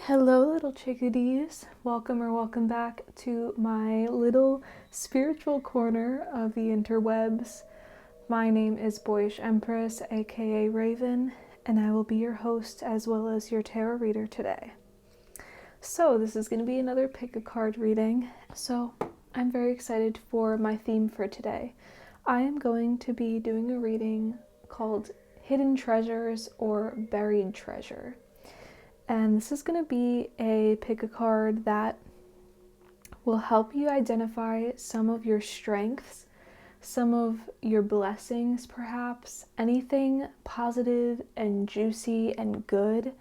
Hello, little chickadees. Welcome back to my little spiritual corner of the interwebs. My name is Boyish Empress, aka Raven, and I will be your host as well as your tarot reader today. So, this is going to be another pick a card reading. So, I'm very excited for my theme for today. I am going to be doing a reading called Hidden Treasures or Buried Treasure. And this is going to be a pick a card that will help you identify some of your strengths, some of your blessings perhaps, anything positive and juicy and good,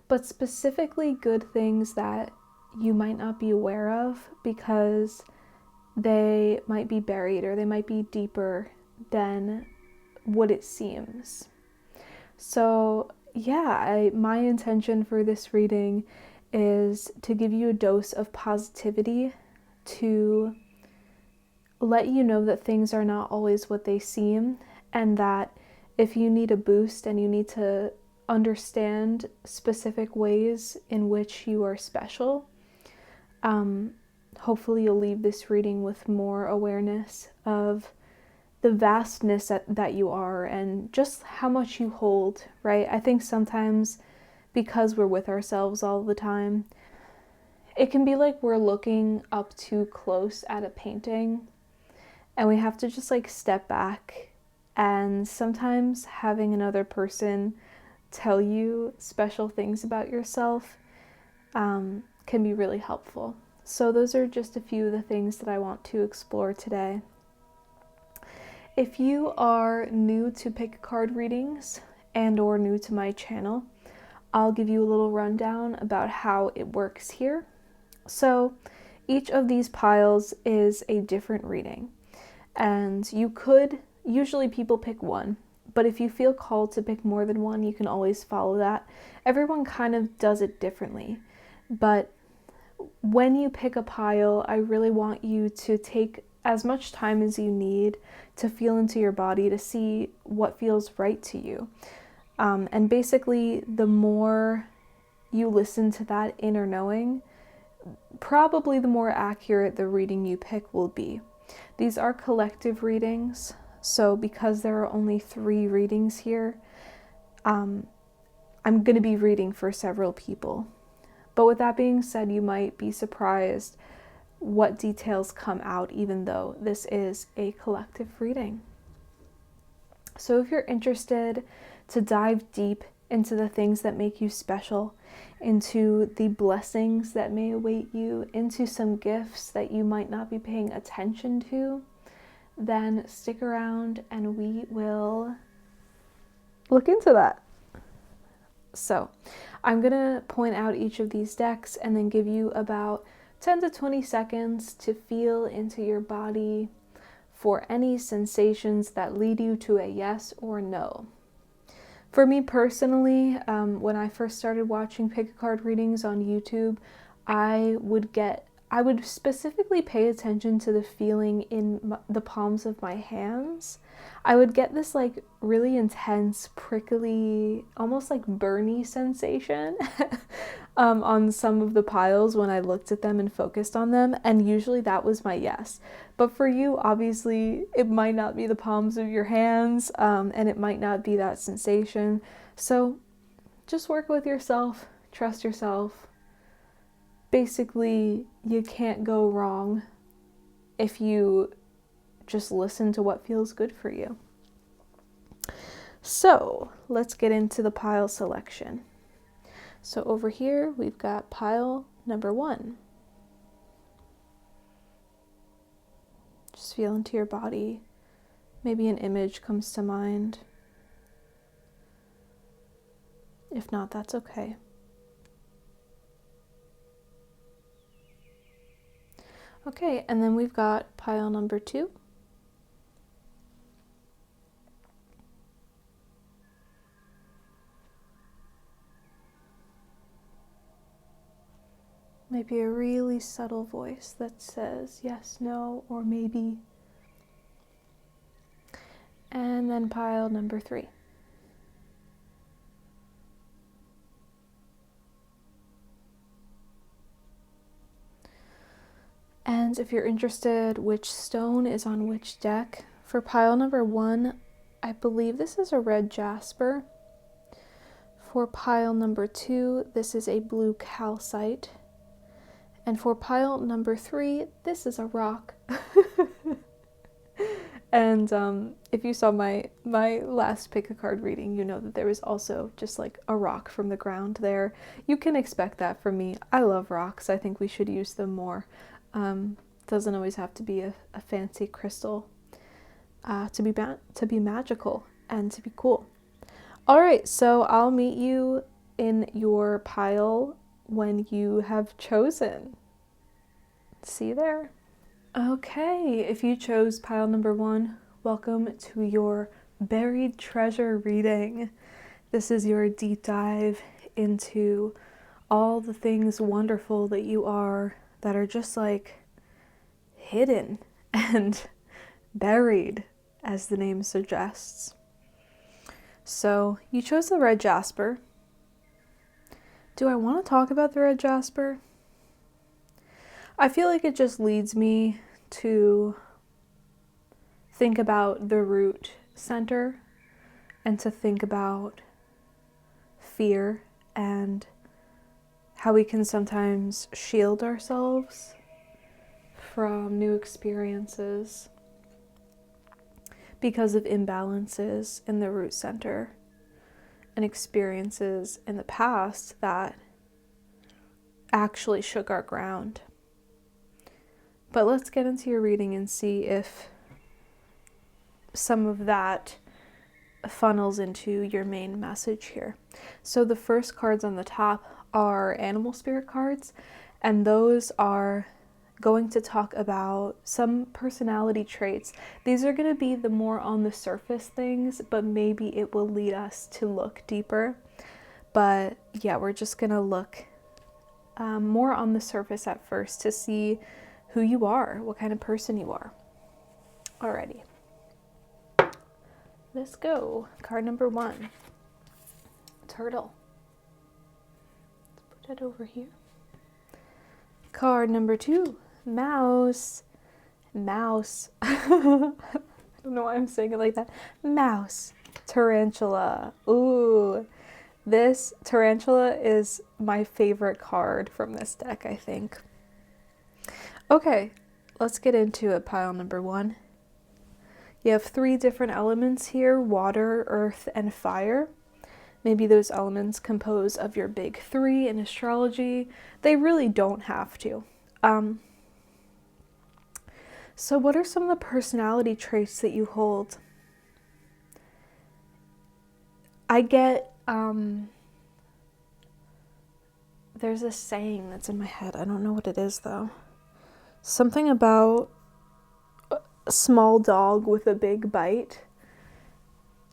but specifically good things that you might not be aware of because they might be buried or they might be deeper than what it seems. So my intention for this reading is to give you a dose of positivity, to let you know that things are not always what they seem, and that if you need a boost and you need to understand specific ways in which you are special, hopefully you'll leave this reading with more awareness of the vastness that you are and just how much you hold, right? I think sometimes because we're with ourselves all the time, it can be like we're looking up too close at a painting and we have to just like step back, and sometimes having another person tell you special things about yourself can be really helpful. So those are just a few of the things that I want to explore today. If you are new to pick card readings and or new to my channel, I'll give you a little rundown about how it works here. So each of these piles is a different reading, and usually people pick one, but if you feel called to pick more than one, you can always follow that. Everyone kind of does it differently, but when you pick a pile, I really want you to take as much time as you need to feel into your body to see what feels right to you. And basically, the more you listen to that inner knowing, probably the more accurate the reading you pick will be. These are collective readings, so because there are only 3 readings here, I'm going to be reading for several people. But with that being said, you might be surprised what details come out even though this is a collective reading. So if you're interested to dive deep into the things that make you special, into the blessings that may await you, into some gifts that you might not be paying attention to, then stick around and we will look into that. So I'm going to point out each of these decks and then give you about 10 to 20 seconds to feel into your body for any sensations that lead you to a yes or no. For me personally, when I first started watching pick a card readings on YouTube, I would specifically pay attention to the feeling in the palms of my hands. I would get this like really intense, prickly, almost like burny sensation on some of the piles when I looked at them and focused on them, and usually that was my yes. But for you, obviously, it might not be the palms of your hands, and it might not be that sensation. So just work with yourself, trust yourself. Basically, you can't go wrong if you just listen to what feels good for you. So let's get into the pile selection. So over here, we've got pile number 1. Just feel into your body. Maybe an image comes to mind. If not, that's okay. Okay, and then we've got pile number 2. Maybe a really subtle voice that says yes, no, or maybe. And then pile number 3. And if you're interested which stone is on which deck, for pile number 1, I believe this is a red jasper. For pile number 2, this is a blue calcite. And for pile number 3, this is a rock. And if you saw my last pick a card reading, you know that there was also just like a rock from the ground there. You can expect that from me. I love rocks. I think we should use them more. Doesn't always have to be a fancy crystal to be magical and to be cool. All right, so I'll meet you in your pile when you have chosen. See you there. Okay, if you chose pile number 1, welcome to your buried treasure reading. This is your deep dive into all the things wonderful that you are, that are just like hidden and buried, as the name suggests. So you chose the red jasper. Do I want to talk about the red jasper? I feel like it just leads me to think about the root center and to think about fear and how we can sometimes shield ourselves from new experiences because of imbalances in the root center and experiences in the past that actually shook our ground. But let's get into your reading and see if some of that funnels into your main message here. So the first cards on the top are animal spirit cards, and those are going to talk about some personality traits. These are going to be the more on the surface things, but maybe it will lead us to look deeper. But yeah, we're just going to look more on the surface at first to see who you are, what kind of person you are. Alrighty. Let's go. Card number 1. Turtle. Let's put that over here. Card number 2. Mouse. Mouse. I don't know why I'm saying it like that. Mouse. Tarantula. Ooh. This tarantula is my favorite card from this deck, I think. Okay, let's get into it. Pile number 1. You have 3 different elements here: water, earth, and fire. Maybe those elements compose of your big 3 in astrology. They really don't have to. So what are some of the personality traits that you hold? I get, there's a saying that's in my head. I don't know what it is though. Something about a small dog with a big bite.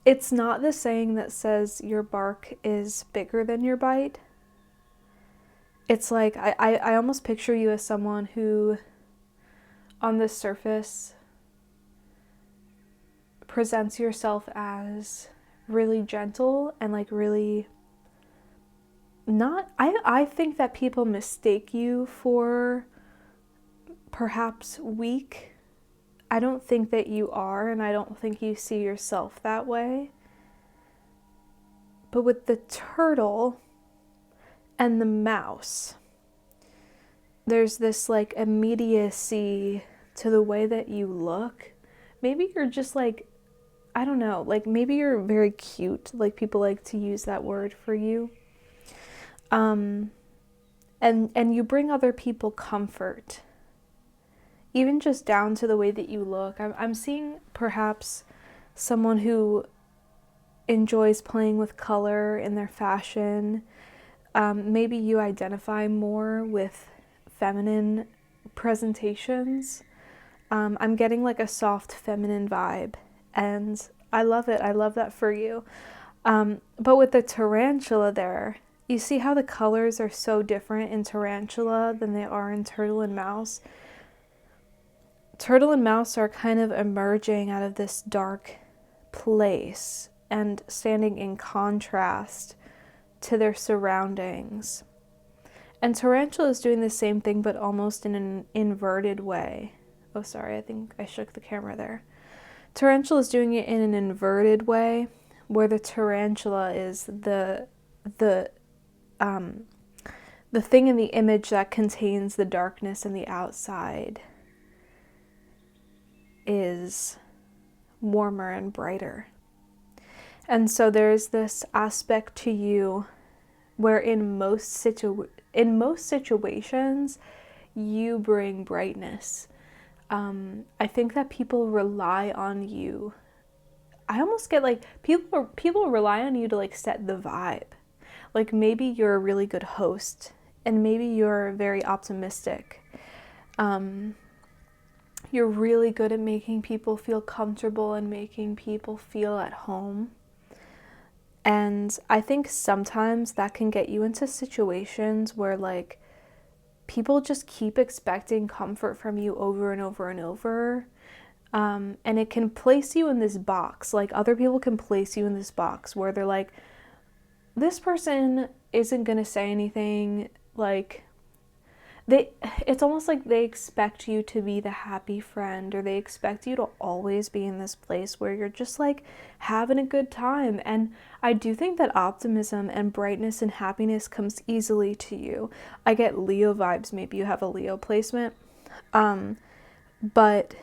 It's not the saying that says your bark is bigger than your bite. It's like, I almost picture you as someone who, on the surface, presents yourself as really gentle and like really not, I think that people mistake you for perhaps weak. I don't think that you are, and I don't think you see yourself that way. But with the turtle and the mouse, there's this like immediacy to the way that you look. Maybe you're just like, I don't know, like maybe you're very cute, like people like to use that word for you. And you bring other people comfort. Even just down to the way that you look. I'm seeing perhaps someone who enjoys playing with color in their fashion. Maybe you identify more with feminine presentations. I'm getting like a soft feminine vibe, and I love it. I love that for you. But with the tarantula there, you see how the colors are so different in tarantula than they are in turtle and mouse. Turtle and mouse are kind of emerging out of this dark place and standing in contrast to their surroundings. And tarantula is doing the same thing, but almost in an inverted way. Oh, sorry, I think I shook the camera there. Tarantula is doing it in an inverted way, where the tarantula is the thing in the image that contains the darkness, and the outside is warmer and brighter. And so there's this aspect to you where in most situations you bring brightness. I think that people rely on you. I almost get like people rely on you to like set the vibe. Like maybe you're a really good host, and maybe you're very optimistic. You're really good at making people feel comfortable and making people feel at home. And I think sometimes that can get you into situations where like people just keep expecting comfort from you over and over and over. And it can place you in this box. Like other people can place you in this box where they're like, this person isn't going to say anything. Like it's almost like they expect you to be the happy friend, or they expect you to always be in this place where you're just like having a good time. And I do think that optimism and brightness and happiness comes easily to you. I get Leo vibes. Maybe you have a Leo placement. But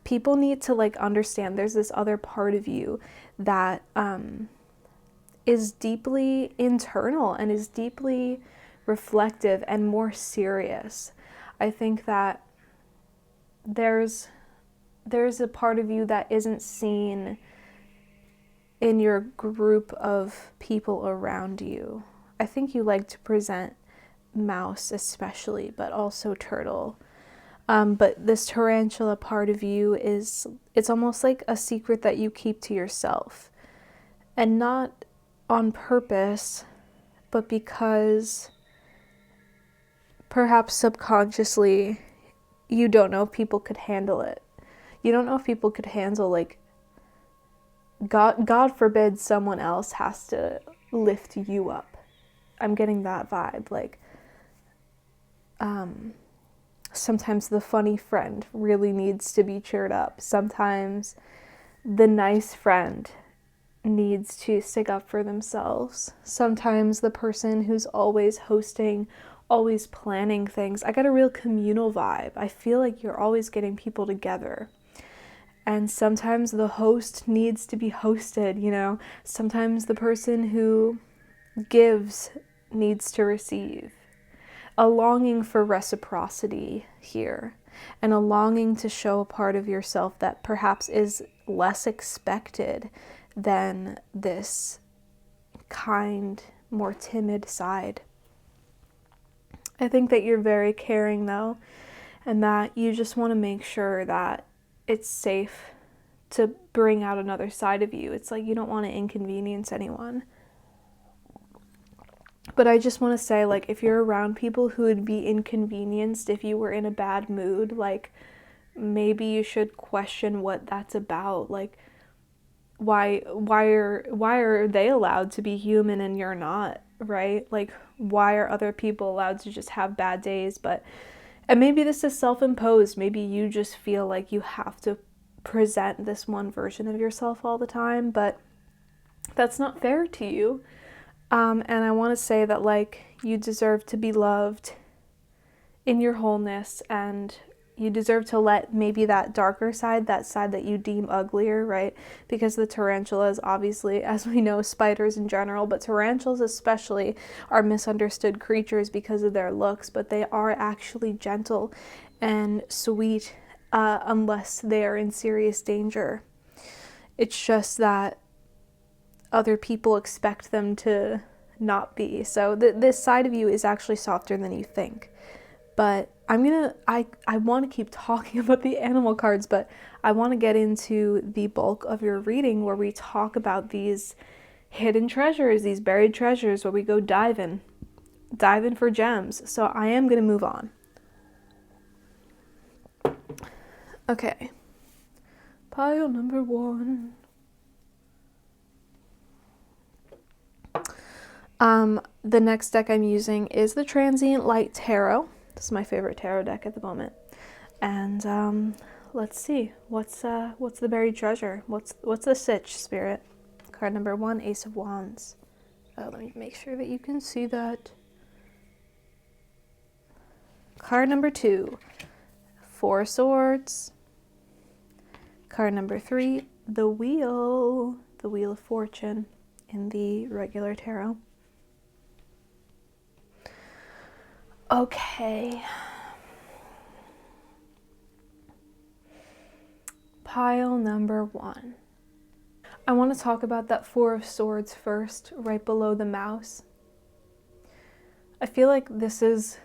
people need to like understand there's this other part of you that is deeply internal and is deeply reflective and more serious. I think that there's a part of you that isn't seen in your group of people around you. I think you like to present mouse especially, but also turtle. But this tarantula part of you it's almost like a secret that you keep to yourself. And not on purpose, but because perhaps subconsciously you don't know if people could handle it. You don't know if people could handle like God forbid someone else has to lift you up. I'm getting that vibe. Like sometimes the funny friend really needs to be cheered up. Sometimes the nice friend needs to stick up for themselves. Sometimes the person who's always hosting, always planning things. I got a real communal vibe. I feel like you're always getting people together. And sometimes the host needs to be hosted, you know. Sometimes the person who gives needs to receive. A longing for reciprocity here, and a longing to show a part of yourself that perhaps is less expected than this kind, more timid side. I think that you're very caring though, and that you just want to make sure that it's safe to bring out another side of you. It's like you don't want to inconvenience anyone. But I just want to say, like, if you're around people who would be inconvenienced if you were in a bad mood, like, maybe you should question what that's about. Like, why are they allowed to be human and you're not, right? Like, why are other people allowed to just have bad days? And maybe this is self-imposed. Maybe you just feel like you have to present this one version of yourself all the time, but that's not fair to you. And I want to say that, like, you deserve to be loved in your wholeness, and you deserve to let maybe that darker side, that side that you deem uglier, right? Because the tarantulas, obviously, as we know, spiders in general, but tarantulas especially are misunderstood creatures because of their looks, but they are actually gentle and sweet unless they are in serious danger. It's just that other people expect them to not be. So this side of you is actually softer than you think. But I want to keep talking about the animal cards, but I want to get into the bulk of your reading where we talk about these hidden treasures, these buried treasures, where we go dive in for gems. So I am going to move on. Okay. Pile number 1. The next deck I'm using is the Transient Light Tarot. This is my favorite tarot deck at the moment. And let's see, what's the buried treasure? What's the sitch, Spirit? Card number 1, Ace of Wands. Oh, let me make sure that you can see that. Card number 2, 4 of Swords. Card number 3, the Wheel of Fortune in the regular tarot. Okay. Pile number 1. I want to talk about that 4 of Swords first, right below the mouse. I feel like this is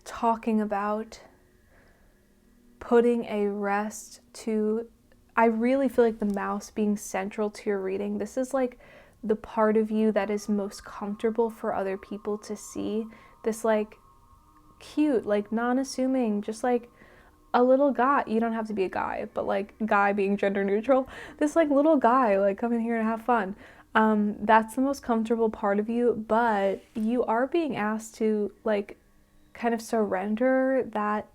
talking about putting a rest to, I really feel like the mouse being central to your reading. This is like the part of you that is most comfortable for other people to see. This like cute, like non-assuming, just like a little guy. You don't have to be a guy, but like guy being gender neutral. This like little guy, like come in here and have fun. That's the most comfortable part of you, but you are being asked to like kind of surrender that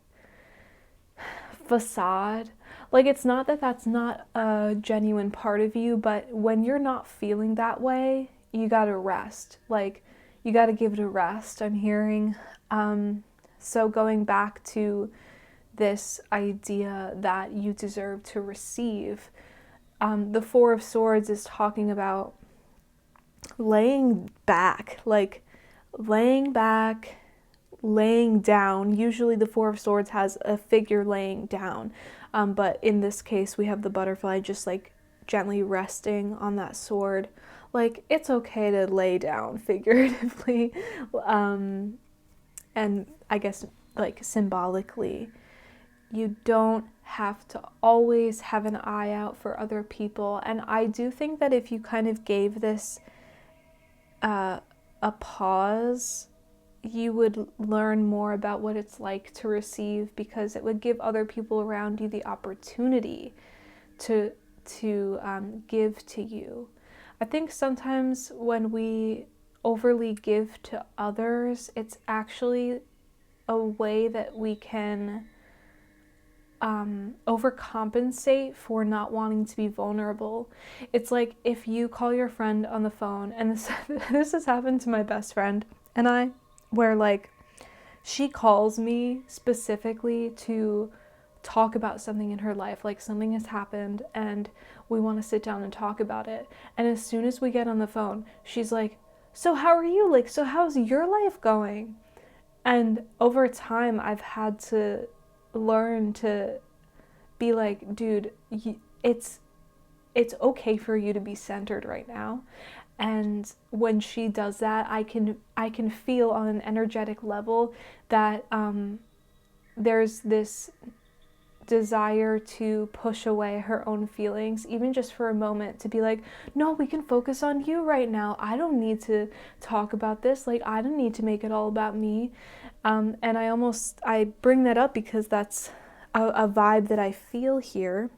facade. Like it's not that that's not a genuine part of you, but when you're not feeling that way, you gotta rest. Like you gotta give it a rest, I'm hearing. So going back to this idea that you deserve to receive, the 4 of Swords is talking about laying back, laying down. Usually the 4 of Swords has a figure laying down, but in this case we have the butterfly just like gently resting on that sword. Like it's okay to lay down figuratively, and I guess like symbolically. You don't have to always have an eye out for other people. And I do think that if you kind of gave this a pause, you would learn more about what it's like to receive, because it would give other people around you the opportunity to give to you. I think sometimes when we overly give to others, it's actually a way that we can overcompensate for not wanting to be vulnerable. It's like if you call your friend on the phone, and this has happened to my best friend and I, where like she calls me specifically to talk about something in her life, like something has happened and we want to sit down and talk about it. And as soon as we get on the phone, she's like, so how are you? Like, so how's your life going? And over time, I've had to learn to be like, dude, it's okay for you to be centered right now. And when she does that, I can feel on an energetic level that there's this desire to push away her own feelings, even just for a moment, to be like, no, we can focus on you right now. I don't need to talk about this. Like, I don't need to make it all about me. And I bring that up because that's a vibe that I feel here.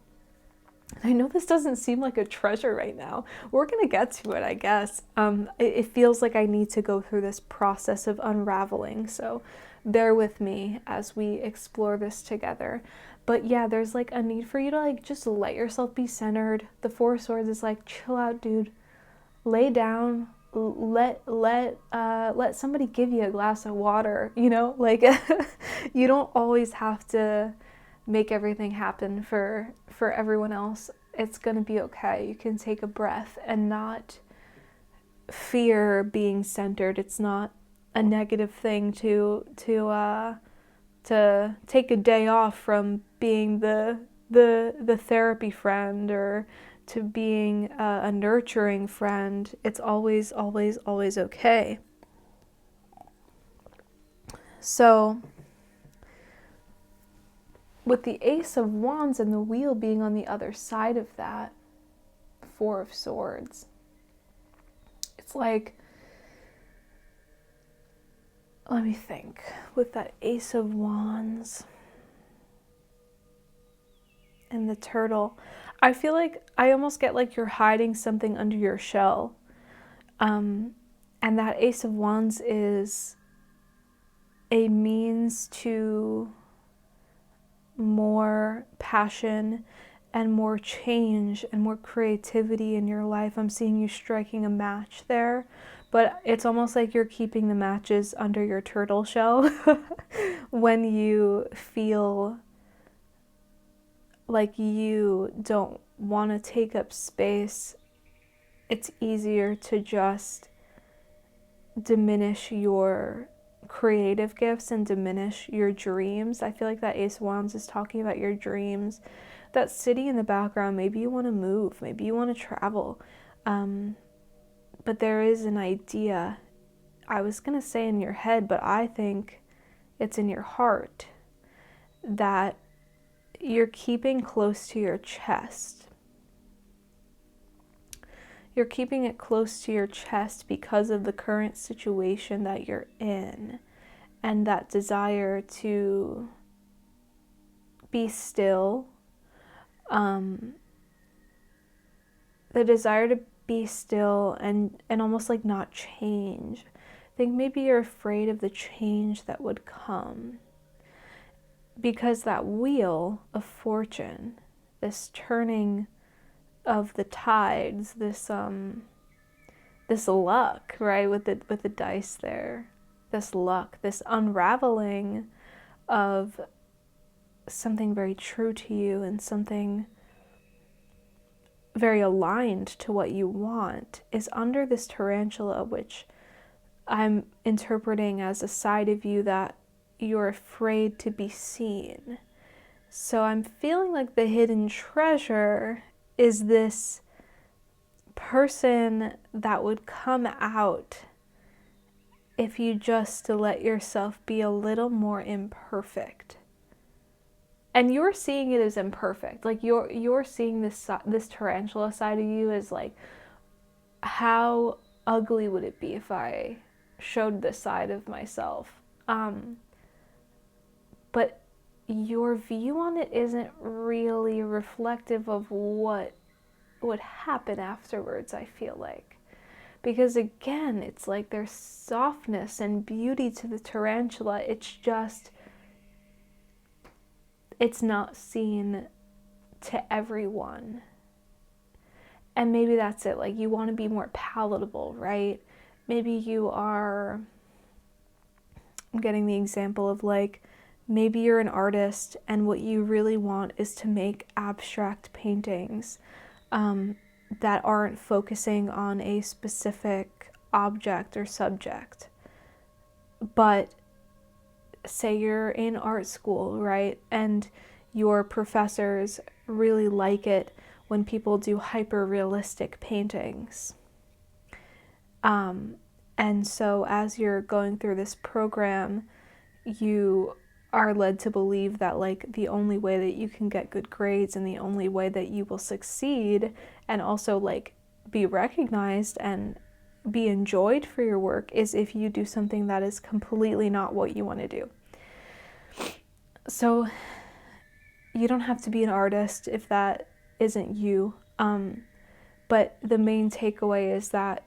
I know this doesn't seem like a treasure right now. We're going to get to it, I guess. It feels like I need to go through this process of unraveling. So bear with me as we explore this together. But yeah, there's like a need for you to like just let yourself be centered. The 4 of Swords is like, chill out, dude. Lay down. Let somebody give you a glass of water, you know? Like you don't always have to make everything happen for everyone else. It's gonna be okay. You can take a breath and not fear being centered. It's not a negative thing to take a day off from being the therapy friend, or to being a nurturing friend. It's always okay. So with the Ace of Wands and the Wheel being on the other side of that 4 of Swords, it's like, let me think, with that Ace of Wands and the turtle, I feel like I almost get like you're hiding something under your shell. And that Ace of Wands is a means to more passion and more change and more creativity in your life. I'm seeing you striking a match there, but it's almost like you're keeping the matches under your turtle shell when you feel like you don't want to take up space. It's easier to just diminish your creative gifts and diminish your dreams. I feel like that Ace of Wands is talking about your dreams. That city in the background, maybe you want to move, maybe you want to travel. But there is an idea, I was going to say in your head, but I think it's in your heart, that you're keeping close to your chest. You're keeping it close to your chest because of the current situation that you're in, and that desire to be still, the desire to be still and almost like not change. I think maybe you're afraid of the change that would come, because that wheel of fortune, this turning of the tides, this luck, right, with the dice there, this luck, this unraveling of something very true to you and something very aligned to what you want, is under this tarantula, which I'm interpreting as a side of you that you're afraid to be seen. So I'm feeling like the hidden treasure is this person that would come out if you just let yourself be a little more imperfect. And you're seeing it as imperfect. Like you're seeing this tarantula side of you as like, how ugly would it be if I showed this side of myself? But your view on it isn't really reflective of what would happen afterwards, I feel like. Because again, it's like there's softness and beauty to the tarantula. It's just, it's not seen to everyone. And maybe that's it. Like you want to be more palatable, right? Maybe you are, I'm getting the example of like, maybe you're an artist and what you really want is to make abstract paintings that aren't focusing on a specific object or subject. But say you're in art school, right? And your professors really like it when people do hyper-realistic paintings. And so as you're going through this program, you are led to believe that like the only way that you can get good grades and the only way that you will succeed and also like be recognized and be enjoyed for your work is if you do something that is completely not what you want to do. So you don't have to be an artist if that isn't you. But the main takeaway is that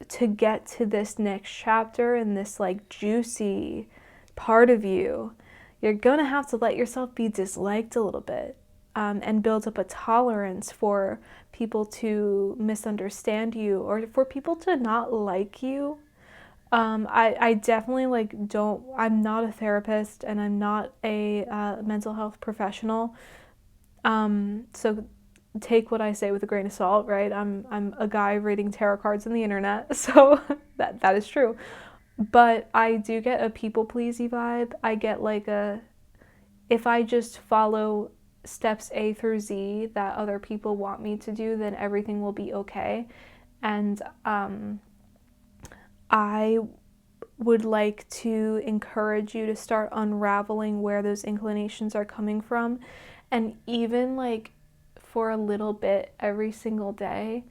to get to this next chapter and this like juicy part of you, you're gonna have to let yourself be disliked a little bit, and build up a tolerance for people to misunderstand you or for people to not like you. I definitely like don't, I'm not a therapist and I'm not a mental health professional, so take what I say with a grain of salt, right? I'm a guy reading tarot cards on the internet, so that is true. But I do get a people-pleasy vibe. I get like if I just follow steps A through Z that other people want me to do, then everything will be okay. And I would like to encourage you to start unraveling where those inclinations are coming from. And even like for a little bit every single day,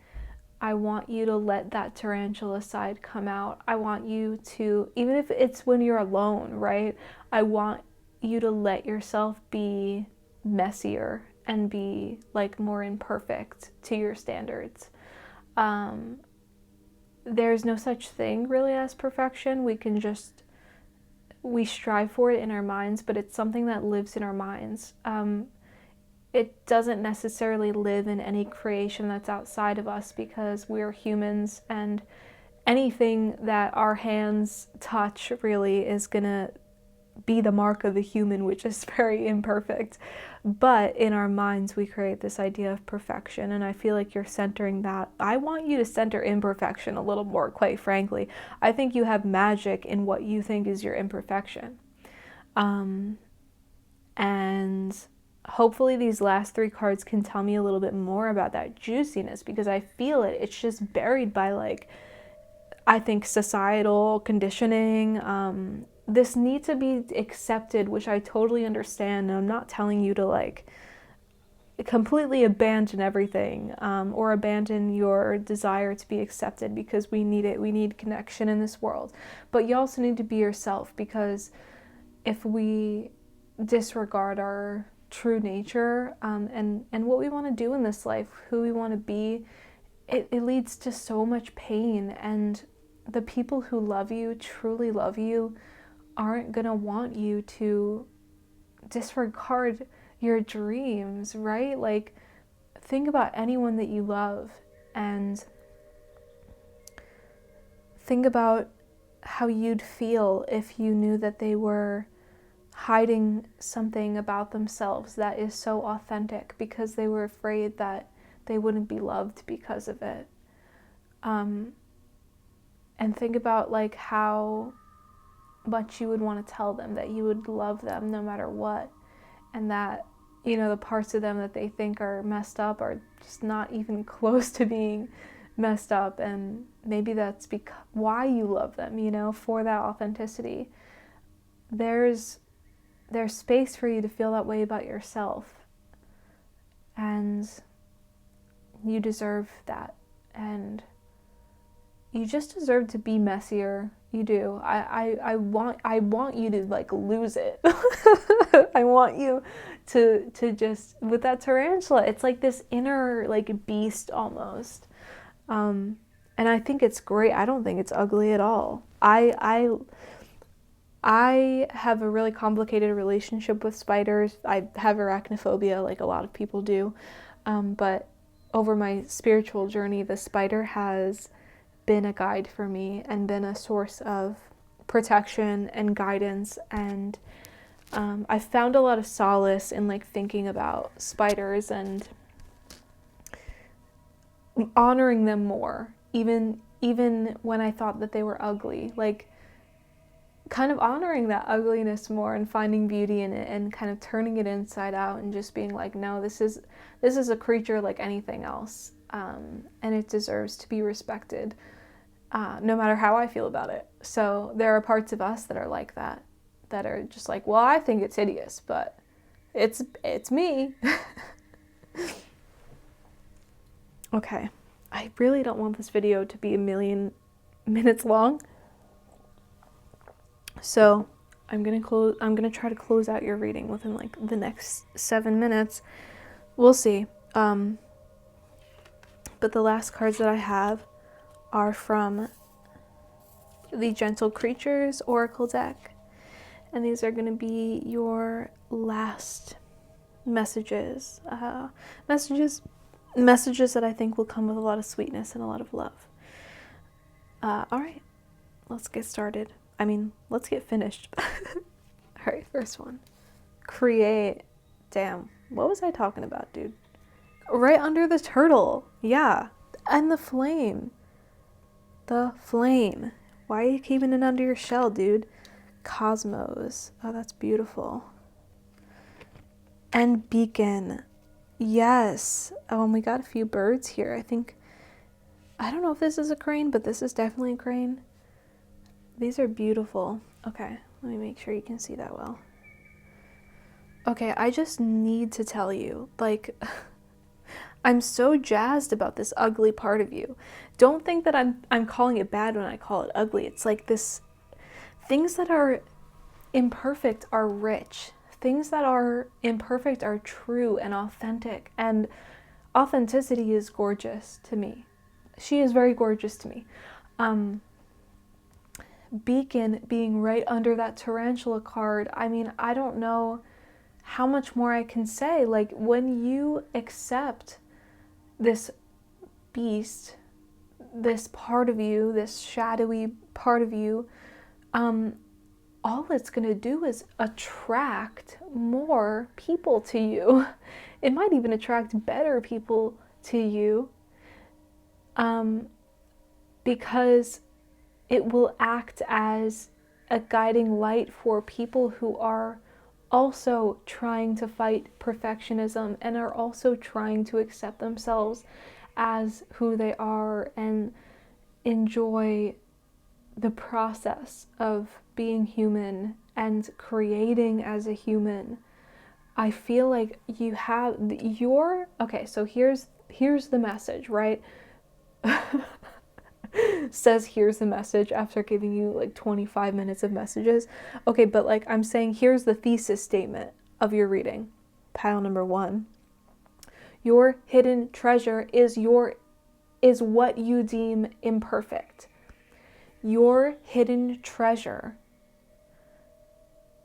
I want you to let that tarantula side come out. I want you to, even if it's when you're alone, right? I want you to let yourself be messier and be like more imperfect to your standards. there's no such thing really as perfection. We strive for it in our minds, but it's something that lives in our minds. It doesn't necessarily live in any creation that's outside of us, because we're humans, and anything that our hands touch really is gonna be the mark of the human, which is very imperfect. But in our minds, we create this idea of perfection, and I feel like you're centering that. I want you to center imperfection a little more, quite frankly. I think you have magic in what you think is your imperfection. And hopefully these last 3 cards can tell me a little bit more about that juiciness, because I feel it. It's just buried by, like, I think, societal conditioning. This need to be accepted, which I totally understand. And I'm not telling you to, like, completely abandon everything, or abandon your desire to be accepted, because we need it. We need connection in this world. But you also need to be yourself, because if we disregard our true nature, and what we want to do in this life, who we want to be, it leads to so much pain. And the people who love you, truly love you, aren't going to want you to disregard your dreams, right? Like, think about anyone that you love, and think about how you'd feel if you knew that they were hiding something about themselves that is so authentic, because they were afraid that they wouldn't be loved because of it. And think about, like, how much you would want to tell them that you would love them no matter what, and that, you know, the parts of them that they think are messed up are just not even close to being messed up. And maybe that's why you love them, you know, for that authenticity. There's space for you to feel that way about yourself, and you deserve that. And you just deserve to be messier. You do. I want you to, like, lose it. I want you to just, with that tarantula, it's like this inner, like, beast almost. And I think it's great. I don't think it's ugly at all. I have a really complicated relationship with spiders. I have arachnophobia, like a lot of people do. But over my spiritual journey, the spider has been a guide for me and been a source of protection and guidance. And I've found a lot of solace in, like, thinking about spiders and honoring them more, even when I thought that they were ugly. Like, kind of honoring that ugliness more and finding beauty in it, and kind of turning it inside out, and just being like, no, this is a creature like anything else, and it deserves to be respected, no matter how I feel about it. So there are parts of us that are like that are just like, well, I think it's hideous, but it's me. Okay, I really don't want this video to be 1,000,000 minutes long. So I'm gonna try to close out your reading within, like, the next 7 minutes. We'll see. But the last cards that I have are from the Gentle Creatures Oracle deck. And these are gonna be your last messages. Messages that I think will come with a lot of sweetness and a lot of love. All right, let's get started. I mean, let's get finished. All right, first one. Create. Damn, what was I talking about, dude? Right under the turtle. Yeah, and the flame. The flame. Why are you keeping it under your shell, dude? Cosmos. Oh, that's beautiful. And beacon. Yes. Oh, and we got a few birds here. I don't know if this is a crane, but this is definitely a crane. These are beautiful. Okay, let me make sure you can see that well. Okay, I just need to tell you, like, I'm so jazzed about this ugly part of you. Don't think that I'm calling it bad when I call it ugly. It's like this, things that are imperfect are rich. Things that are imperfect are true and authentic. And authenticity is gorgeous to me. She is very gorgeous to me. Beacon being right under that tarantula card. I mean, I don't know how much more I can say. Like, when you accept this beast, this part of you, this shadowy part of you, all it's going to do is attract more people to you. It might even attract better people to you, because it will act as a guiding light for people who are also trying to fight perfectionism and are also trying to accept themselves as who they are and enjoy the process of being human and creating as a human. I feel like you have okay, so here's the message, right? Says here's the message after giving you like 25 minutes of messages. Okay, but like I'm saying, here's the thesis statement of your reading. Pile number 1. Your hidden treasure is what you deem imperfect. Your hidden treasure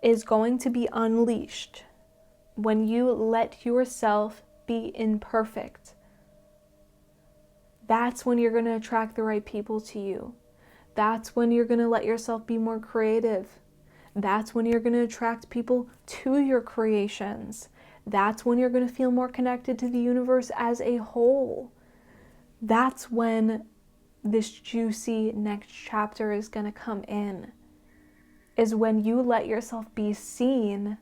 is going to be unleashed when you let yourself be imperfect. That's when you're going to attract the right people to you. That's when you're going to let yourself be more creative. That's when you're going to attract people to your creations. That's when you're going to feel more connected to the universe as a whole. That's when this juicy next chapter is going to come in. Is when you let yourself be seen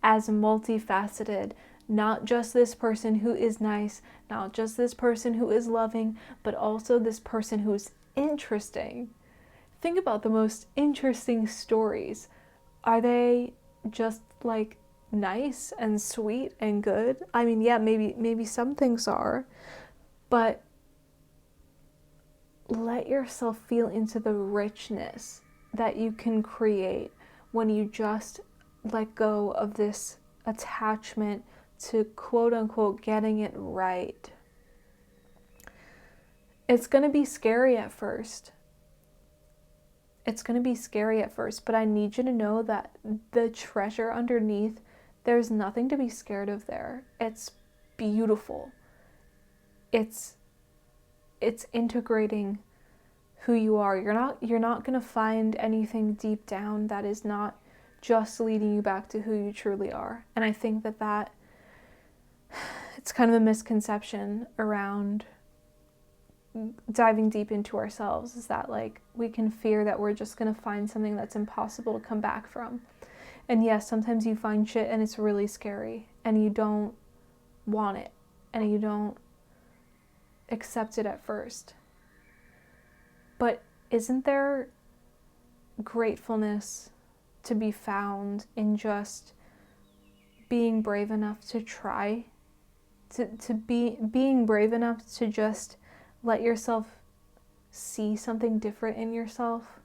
as multifaceted. Not just this person who is nice, not just this person who is loving, but also this person who's interesting. Think about the most interesting stories. Are they just like nice and sweet and good? I mean, yeah, maybe some things are, but let yourself feel into the richness that you can create when you just let go of this attachment to quote unquote getting it right. It's going to be scary at first. It's going to be scary at first, but I need you to know that the treasure underneath, there's nothing to be scared of there. It's beautiful. It's integrating who you are. You're not going to find anything deep down that is not just leading you back to who you truly are. And I think that it's kind of a misconception around diving deep into ourselves, is that like we can fear that we're just going to find something that's impossible to come back from. And yes, sometimes you find shit and it's really scary and you don't want it and you don't accept it at first. But isn't there gratefulness to be found in just being brave enough to try, being brave enough to just let yourself see something different in yourself?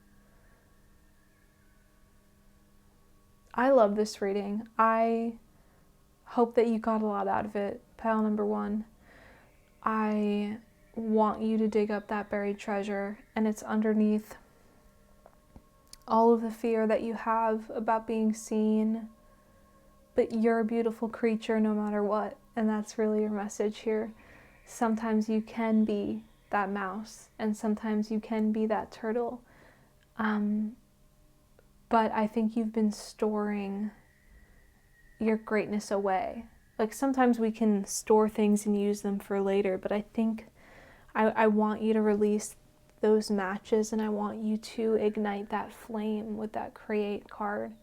I love this reading. I hope that you got a lot out of it. Pile number 1. I want you to dig up that buried treasure, and it's underneath all of the fear that you have about being seen. But you're a beautiful creature no matter what, and that's really your message here. Sometimes you can be that mouse, and sometimes you can be that turtle. But I think you've been storing your greatness away. Like sometimes we can store things and use them for later, but I think I want you to release those matches, and I want you to ignite that flame with that create card.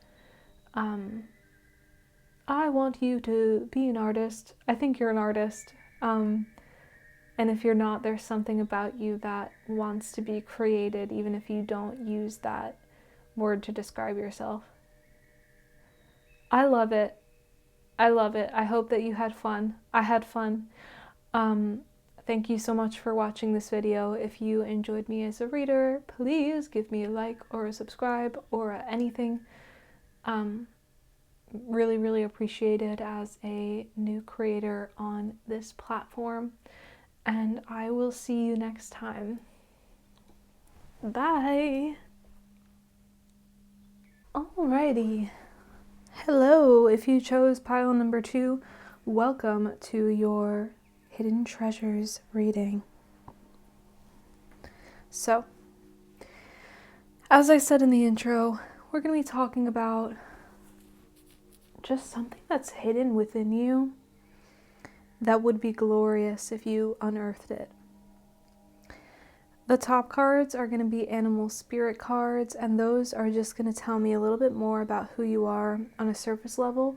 I want you to be an artist. I think you're an artist. And if you're not, there's something about you that wants to be created, even if you don't use that word to describe yourself. I love it. I love it. I hope that you had fun. I had fun. Thank you so much for watching this video. If you enjoyed me as a reader, please give me a like or a subscribe or anything. Really, really appreciate it as a new creator on this platform. And I will see you next time. Bye. Alrighty. Hello, if you chose pile number 2, welcome to your Hidden Treasures reading. So, as I said in the intro, we're going to be talking about just something that's hidden within you that would be glorious if you unearthed it. The top cards are going to be animal spirit cards, and those are just going to tell me a little bit more about who you are on a surface level,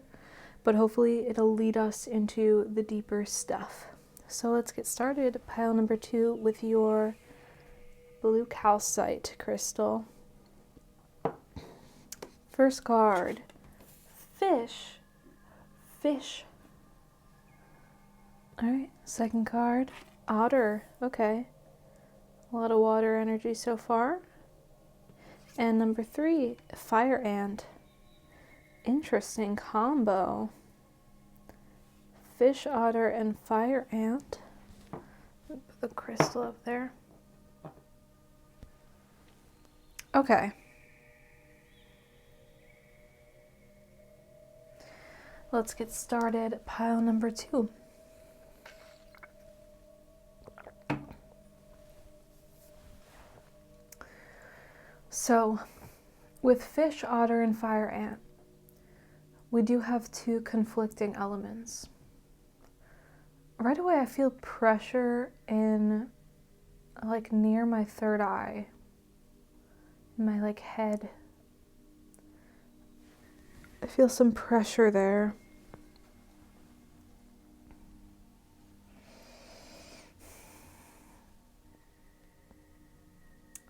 but hopefully it'll lead us into the deeper stuff. So let's get started. Pile number 2 with your blue calcite crystal. First card, fish. Fish. Alright, second card, otter. Okay. A lot of water energy so far. And number 3, fire ant. Interesting combo. Fish, otter, and fire ant. Put the crystal up there. Okay. Let's get started. Pile number 2. So, with fish, otter, and fire ant, we do have 2 conflicting elements. Right away, I feel pressure in, like, near my third eye, my, like, head. I feel some pressure there.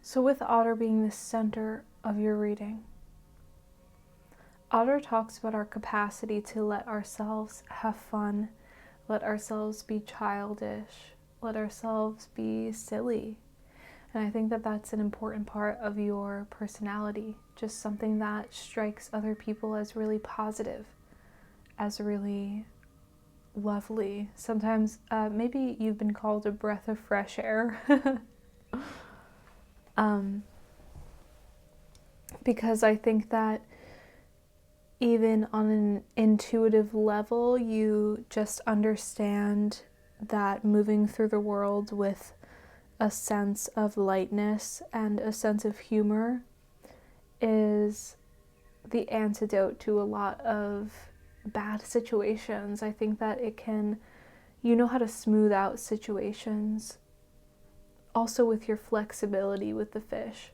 So with otter being the center of your reading, otter talks about our capacity to let ourselves have fun, let ourselves be childish, let ourselves be silly. And I think that that's an important part of your personality, just something that strikes other people as really positive, as really lovely. Sometimes maybe you've been called a breath of fresh air. Because I think that even on an intuitive level, you just understand that moving through the world with a sense of lightness and a sense of humor is the antidote to a lot of bad situations. I think that it can, you know how to smooth out situations. Also with your flexibility with the fish.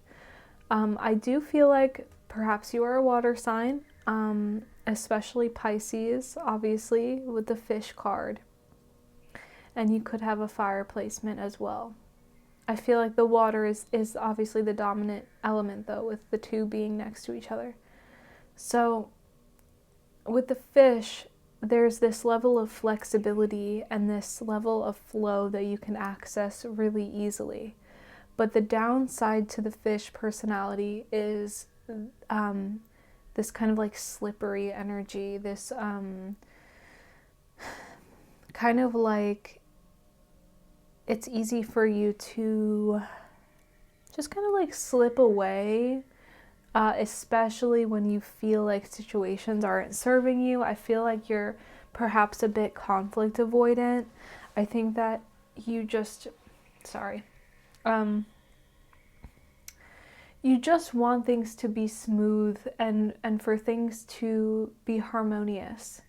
I do feel like perhaps you are a water sign, especially Pisces, obviously, with the fish card. And you could have a fire placement as well. I feel like the water is obviously the dominant element, though, with the 2 being next to each other. So with the fish, there's this level of flexibility and this level of flow that you can access really easily. But the downside to the fish personality is this kind of like slippery energy, this kind of like it's easy for you to just kind of like slip away, especially when you feel like situations aren't serving you. I feel like you're perhaps a bit conflict avoidant. I think that you just, you just want things to be smooth and for things to be harmonious.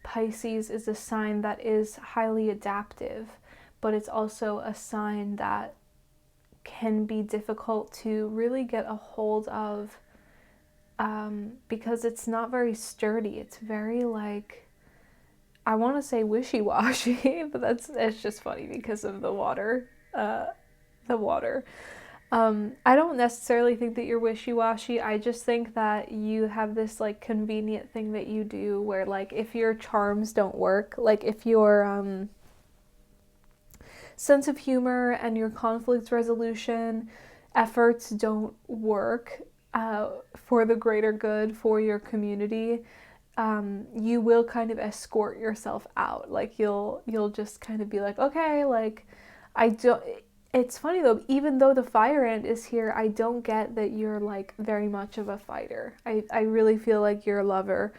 Pisces is a sign that is highly adaptive, but it's also a sign that can be difficult to really get a hold of, because it's not very sturdy. It's very like, I want to say wishy-washy, but it's just funny because of the water. I don't necessarily think that you're wishy-washy. I just think that you have this like convenient thing that you do where like if your charms don't work, like if your sense of humor and your conflict resolution efforts don't work for the greater good for your community, you will kind of escort yourself out. Like you'll just kind of be like, okay, like I don't. it's funny though, even though the fire ant is here, I don't get that you're like very much of a fighter. I really feel like you're a lover.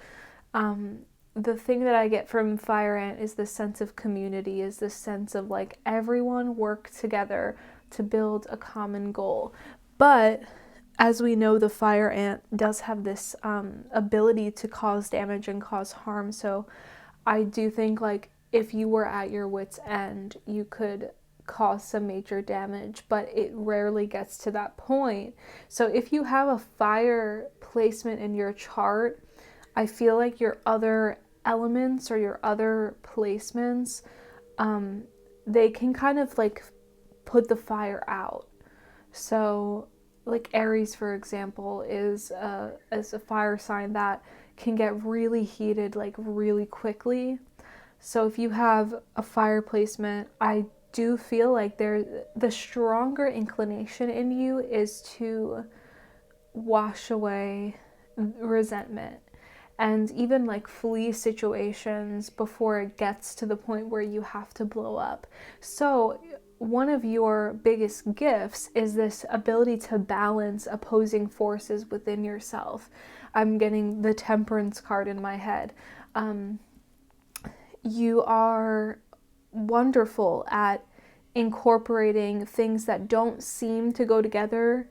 The thing that I get from fire ant is this sense of community, is this sense of like everyone work together to build a common goal. But as we know, the fire ant does have this ability to cause damage and cause harm. So I do think like if you were at your wit's end, you could cause some major damage, but it rarely gets to that point. So if you have a fire placement in your chart, I feel like your other elements or your other placements, they can kind of like put the fire out. So like Aries, for example, is a fire sign that can get really heated like really quickly. So if you have a fire placement, I do feel like the stronger inclination in you is to wash away resentment and even like flee situations before it gets to the point where you have to blow up. So one of your biggest gifts is this ability to balance opposing forces within yourself. I'm getting the Temperance card in my head. You are wonderful at incorporating things that don't seem to go together.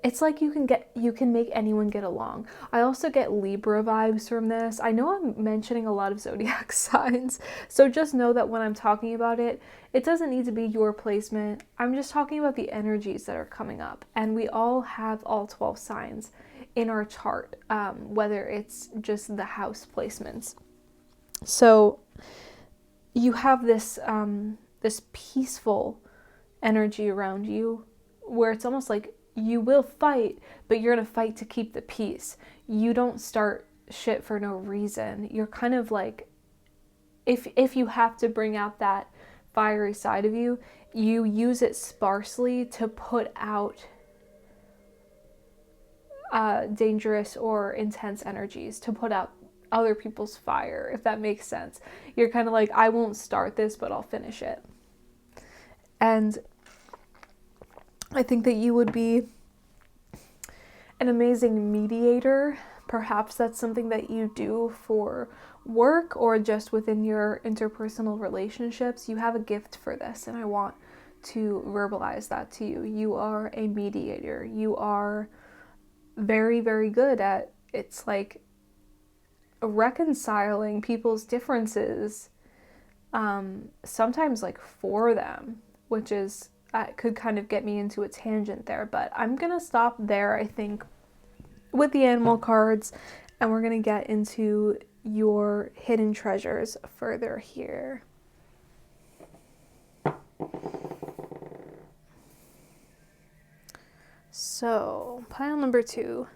It's like you can make anyone get along. I also get Libra vibes from this. I know I'm mentioning a lot of zodiac signs, so just know that when I'm talking about it, it doesn't need to be your placement. I'm just talking about the energies that are coming up, and we all have all 12 signs in our chart, whether it's just the house placements. So you have this this peaceful energy around you where it's almost like you will fight, but you're going to fight to keep the peace. You don't start shit for no reason. You're kind of like, if you have to bring out that fiery side of you, you use it sparsely to put out dangerous or intense energies, to put out other people's fire, if that makes sense. You're kind of like, I won't start this, but I'll finish it. And I think that you would be an amazing mediator. Perhaps that's something that you do for work or just within your interpersonal relationships. You have a gift for this, and I want to verbalize that to you. You are a mediator. You are very, very good at, it's like reconciling people's differences, sometimes like for them, which is could kind of get me into a tangent there, but I'm gonna stop there, I think, with the animal cards, and we're gonna get into your hidden treasures further here. So, pile number 2.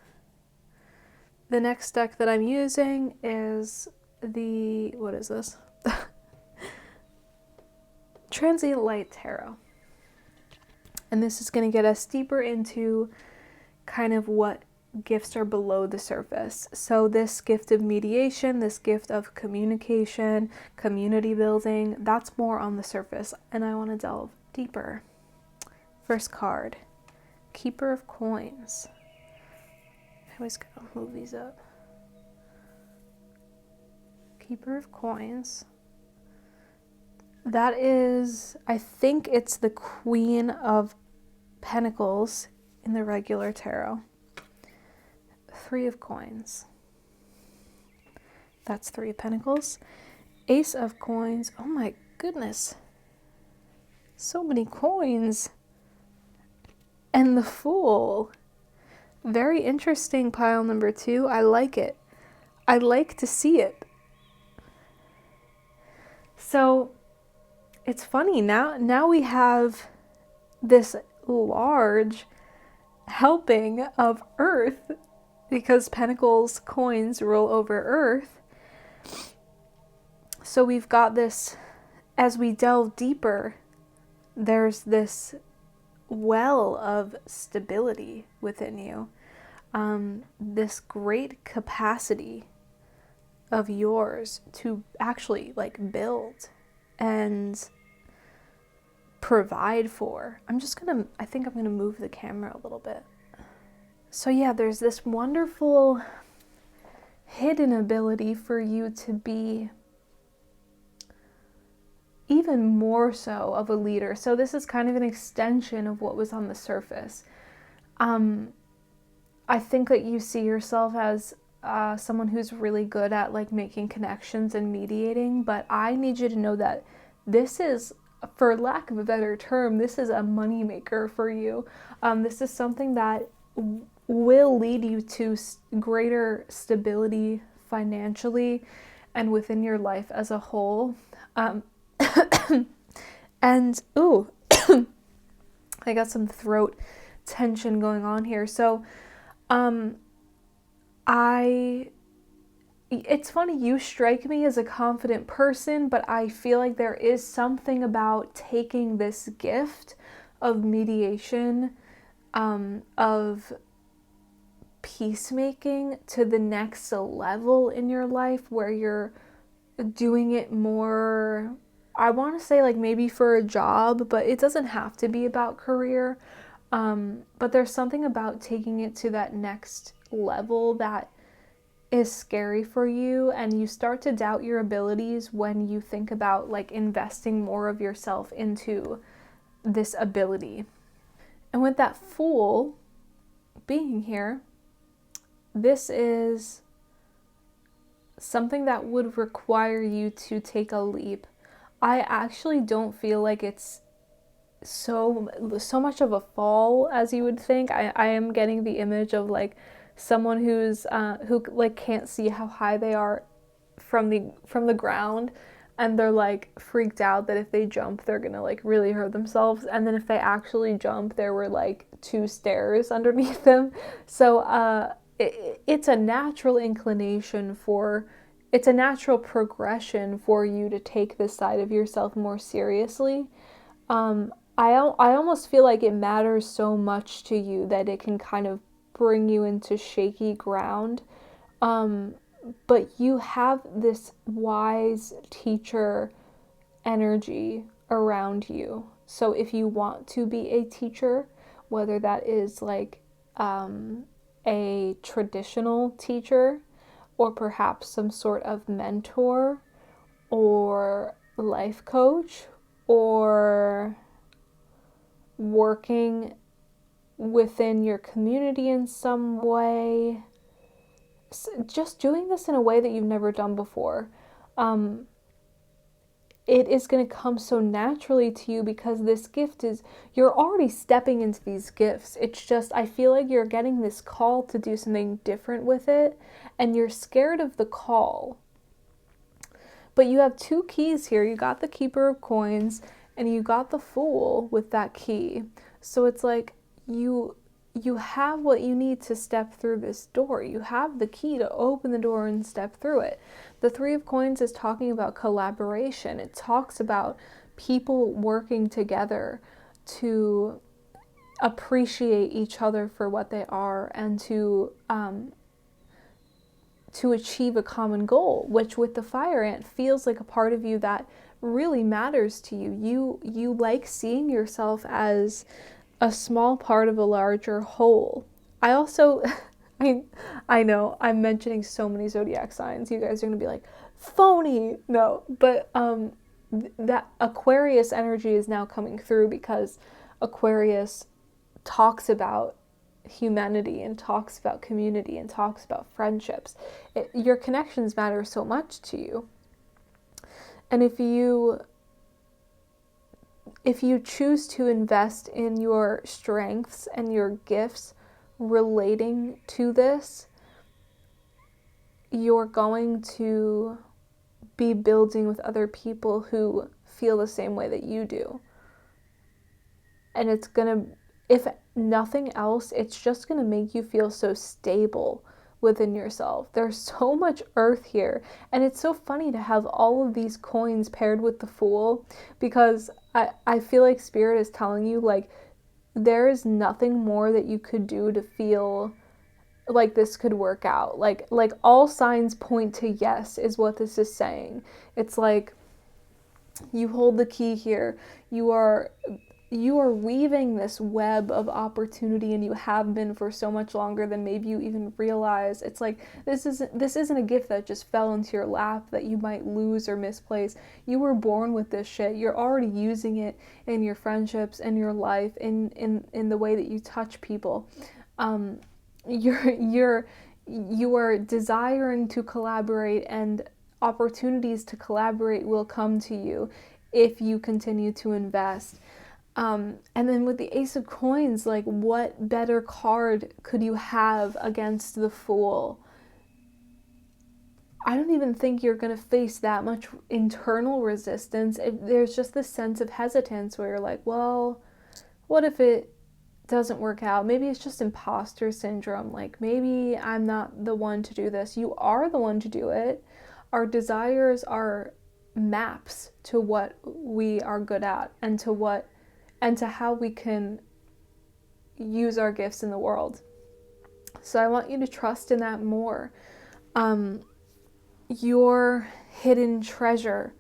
The next deck that I'm using is what is this? Transient Light Tarot. And this is going to get us deeper into kind of what gifts are below the surface. So this gift of mediation, this gift of communication, community building, that's more on the surface, and I want to delve deeper. First card, Keeper of Coins. I always gotta move these up. Keeper of Coins. That is, I think it's the Queen of Pentacles in the regular tarot. 3 of Coins. That's 3 of Pentacles. Ace of Coins. Oh my goodness. So many coins. And the Fool. Very interesting, pile number 2. I like it. I like to see it. So it's funny, now we have this large helping of Earth, because Pentacles coins roll over Earth. So we've got this, as we delve deeper, there's this well of stability within you, this great capacity of yours to actually like build and provide for. I think I'm gonna move the camera a little bit. So yeah, there's this wonderful hidden ability for you to be even more so of a leader. So this is kind of an extension of what was on the surface. I think that you see yourself as someone who's really good at like making connections and mediating, but I need you to know that this is, for lack of a better term, this is a moneymaker for you. This is something that will lead you to greater stability financially and within your life as a whole. And ooh, I got some throat tension going on here. So it's funny, you strike me as a confident person, but I feel like there is something about taking this gift of mediation, of peacemaking to the next level in your life, where you're doing it more, I want to say like maybe for a job, but it doesn't have to be about career. But there's something about taking it to that next level that is scary for you, and you start to doubt your abilities when you think about like investing more of yourself into this ability. And with that Fool being here, this is something that would require you to take a leap. I actually don't feel like it's so much of a fall as you would think. I am getting the image of like someone who's who like can't see how high they are from the ground, and they're like freaked out that if they jump they're gonna like really hurt themselves, and then if they actually jump there were like 2 stairs underneath them. So it's a natural inclination for, it's a natural progression for you to take this side of yourself more seriously. I almost feel like it matters so much to you that it can kind of bring you into shaky ground. But you have this wise teacher energy around you. So if you want to be a teacher, whether that is like a traditional teacher, or perhaps some sort of mentor or life coach, or working within your community in some way, just doing this in a way that you've never done before, it is going to come so naturally to you, because this gift is, you're already stepping into these gifts. It's just, I feel like you're getting this call to do something different with it, and you're scared of the call. But you have 2 keys here. You got the Keeper of Coins, and you got the Fool with that key. So it's like you have what you need to step through this door. You have the key to open the door and step through it. The 3 of Coins is talking about collaboration. It talks about people working together to appreciate each other for what they are, and to achieve a common goal, which with the Fire Ant feels like a part of you that really matters to you. You like seeing yourself as a small part of a larger whole. I also, I know I'm mentioning so many zodiac signs. You guys are going to be like, phony. No, but that Aquarius energy is now coming through, because Aquarius talks about humanity and talks about community and talks about friendships. Your connections matter so much to you. And if you choose to invest in your strengths and your gifts relating to this, you're going to be building with other people who feel the same way that you do. And it's gonna, if nothing else, it's just gonna make you feel so stable within yourself. There's so much earth here, and it's so funny to have all of these coins paired with the Fool, because I feel like Spirit is telling you, like, there is nothing more that you could do to feel like this could work out. Like all signs point to yes is what this is saying. It's like You hold the key here. You are weaving this web of opportunity, and you have been for so much longer than maybe you even realize. It's like this isn't a gift that just fell into your lap that you might lose or misplace. You were born with this shit. You're already using it in your friendships, in your life, in the way that you touch people. You are desiring to collaborate, and opportunities to collaborate will come to you if you continue to invest. And then with the Ace of Coins, like, what better card could you have against the Fool? I don't even think you're going to face that much internal resistance. There's just this sense of hesitance where you're like, well, what if it doesn't work out? Maybe it's just imposter syndrome. Like, maybe I'm not the one to do this. You are the one to do it. Our desires are maps to what we are good at, and to how we can use our gifts in the world. So I want you to trust in that more. Your hidden treasure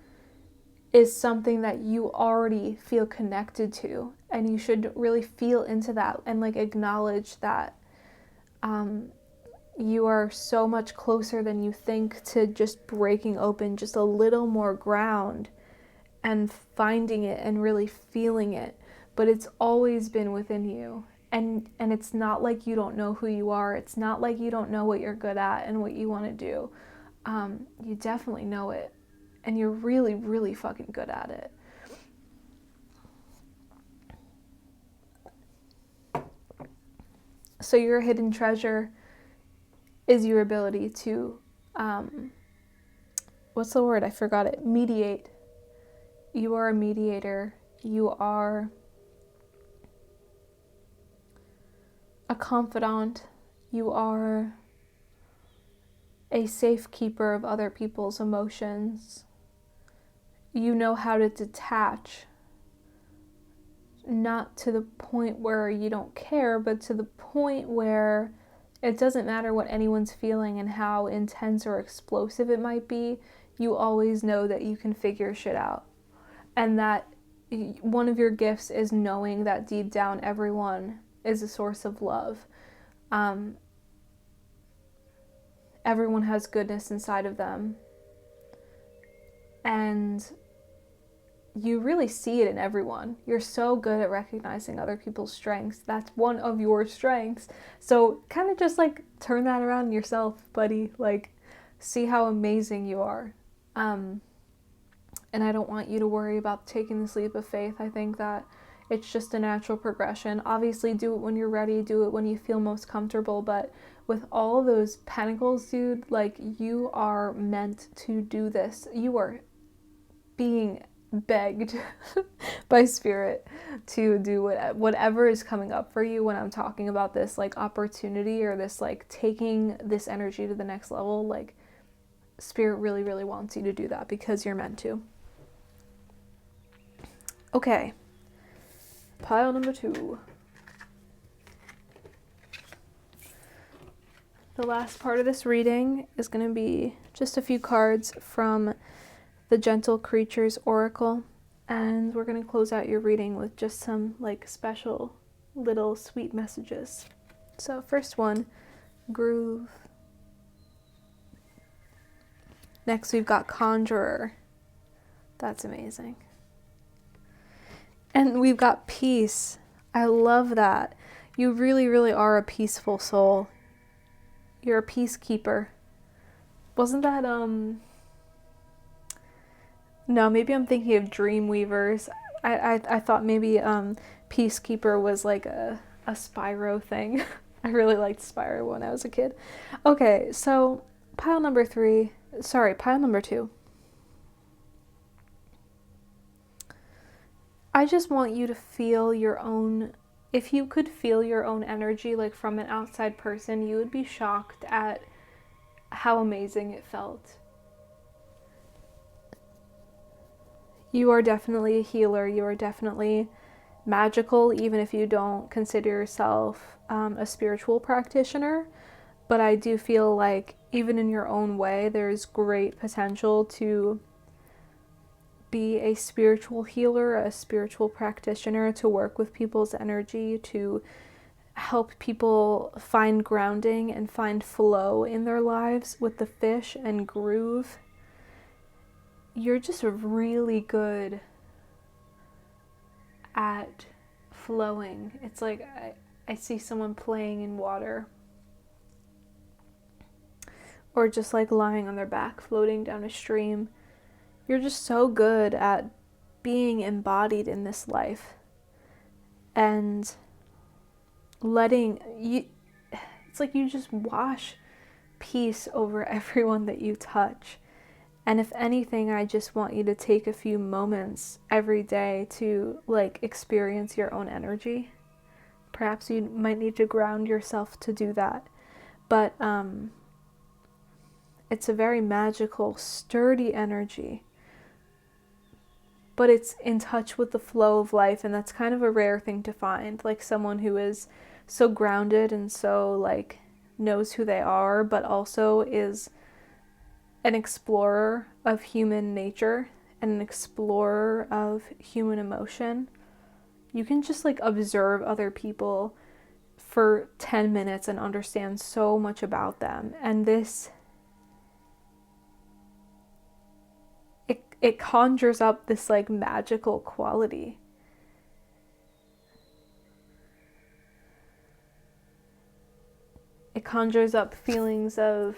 is something that you already feel connected to, and you should really feel into that and like acknowledge that you are so much closer than you think to just breaking open just a little more ground and finding it and really feeling it. But it's always been within you, and it's not like you don't know who you are. It's not like you don't know what you're good at and what you want to do. You definitely know it, and you're really, really fucking good at it. So your hidden treasure is your ability to, what's the word? I forgot it. Mediate. You are a mediator. You are a confidant. You are a safekeeper of other people's emotions. You know how to detach, not to the point where you don't care, but to the point where it doesn't matter what anyone's feeling and how intense or explosive it might be. You always know that you can figure shit out. And that one of your gifts is knowing that deep down everyone is a source of love. Everyone has goodness inside of them. And you really see it in everyone. You're so good at recognizing other people's strengths. That's one of your strengths. So kind of just like turn that around in yourself, buddy. Like, see how amazing you are. And I don't want you to worry about taking this leap of faith. I think that it's just a natural progression. Obviously, do it when you're ready. Do it when you feel most comfortable. But with all those pentacles, dude, like, you are meant to do this. You are being begged by spirit to do whatever is coming up for you when I'm talking about this, like, opportunity or this, like, taking this energy to the next level. Like, spirit really, really wants you to do that because you're meant to. Okay. Pile number 2. The last part of this reading is going to be just a few cards from the Gentle Creatures Oracle, and we're going to close out your reading with just some like special little sweet messages. So first one, Groove. Next we've got Conjurer. That's amazing. And we've got Peace. I love that. You really, really are a peaceful soul. You're a peacekeeper. Wasn't that, no, maybe I'm thinking of Dreamweavers. I thought maybe Peacekeeper was like a Spyro thing. I really liked Spyro when I was a kid. Okay, so pile number 2. I just want you to feel your own, if you could feel your own energy like from an outside person, you would be shocked at how amazing it felt. You are definitely a healer. You are definitely magical, even if you don't consider yourself a spiritual practitioner. But I do feel like even in your own way, there's great potential to be a spiritual healer, a spiritual practitioner, to work with people's energy, to help people find grounding and find flow in their lives with the fish and groove. You're just really good at flowing. It's like I see someone playing in water, or just like lying on their back floating down a stream. You're just so good at being embodied in this life and letting you, it's like you just wash peace over everyone that you touch. And if anything, I just want you to take a few moments every day to like experience your own energy. Perhaps you might need to ground yourself to do that. But it's a very magical, sturdy energy. But it's in touch with the flow of life, and that's kind of a rare thing to find. Like someone who is so grounded and so like knows who they are, but also is an explorer of human nature and an explorer of human emotion. You can just like observe other people for 10 minutes and understand so much about them. And this, it conjures up this like magical quality. It conjures up feelings of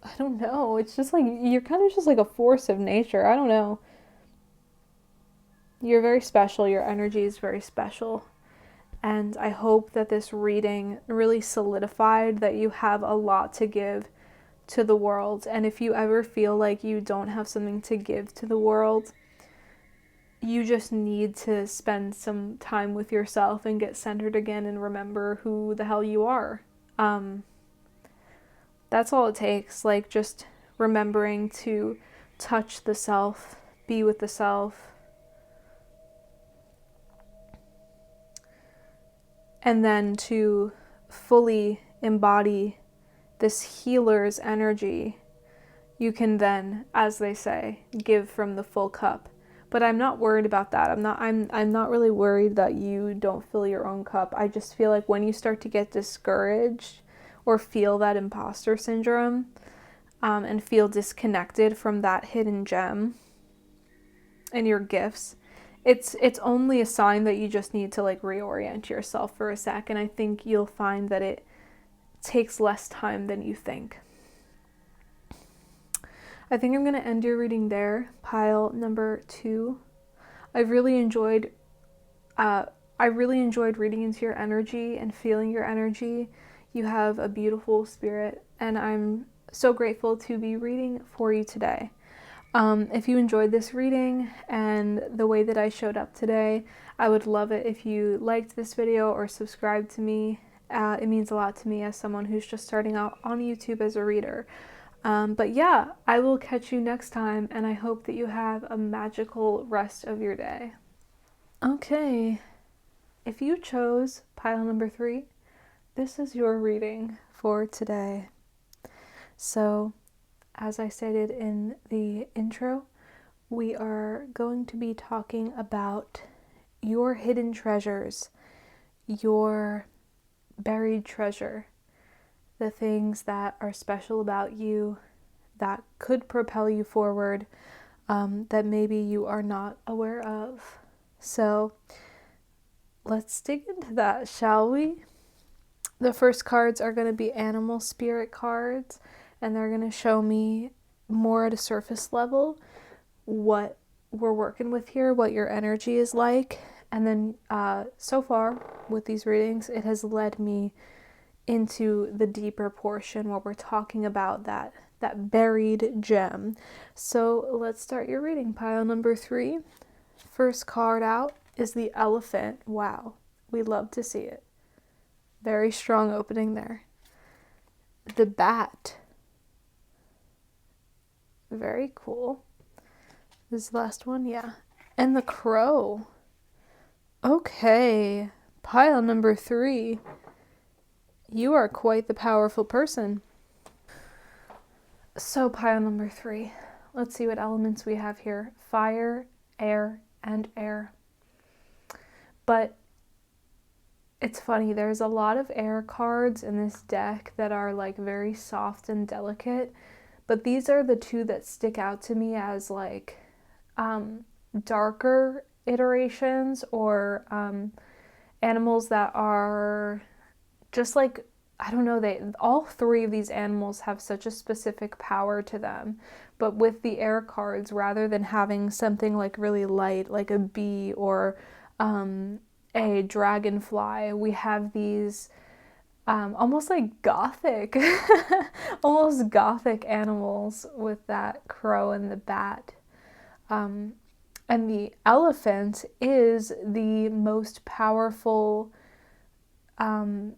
I don't know. It's just like you're kind of just like a force of nature. I don't know. You're very special. Your energy is very special. And I hope that this reading really solidified that you have a lot to give to the world. And if you ever feel like you don't have something to give to the world, you just need to spend some time with yourself and get centered again and remember who the hell you are. That's all it takes, like just remembering to touch the self, be with the self, and then to fully embody this healer's energy. You can then, as they say, give from the full cup. But I'm not worried about that. I'm not really worried that you don't fill your own cup. I just feel like when you start to get discouraged or feel that imposter syndrome, and feel disconnected from that hidden gem and your gifts, it's only a sign that you just need to like reorient yourself for a sec. And I think you'll find that it takes less time than you think. I think I'm going to end your reading there, pile number 2. I really enjoyed reading into your energy and feeling your energy. You have a beautiful spirit, and I'm so grateful to be reading for you today. If you enjoyed this reading and the way that I showed up today, I would love it if you liked this video or subscribed to me. It means a lot to me as someone who's just starting out on YouTube as a reader. But yeah, I will catch you next time, and I hope that you have a magical rest of your day. Okay, if you chose pile number 3, this is your reading for today. So, as I stated in the intro, we are going to be talking about your hidden treasures, your buried treasure, the things that are special about you that could propel you forward, that maybe you are not aware of. So, let's dig into that, shall we? The first cards are going to be animal spirit cards, and they're going to show me more at a surface level what we're working with here, what your energy is like. And then so far with these readings, it has led me into the deeper portion where we're talking about that buried gem. So let's start your reading. Pile number 3. First card out is the elephant. Wow, we love to see it. Very strong opening there. The bat. Very cool. This is the last one, yeah. And the crow. Okay. Pile number 3. You are quite the powerful person. So pile number 3. Let's see what elements we have here. Fire, air, and air. But it's funny, there's a lot of air cards in this deck that are like very soft and delicate, but these are the 2 that stick out to me as like darker iterations, or animals that are just like, I don't know, all 3 of these animals have such a specific power to them. But with the air cards, rather than having something like really light, like a bee or a dragonfly, we have these almost like gothic, almost gothic animals with that crow and the bat. And the elephant is the most powerful animal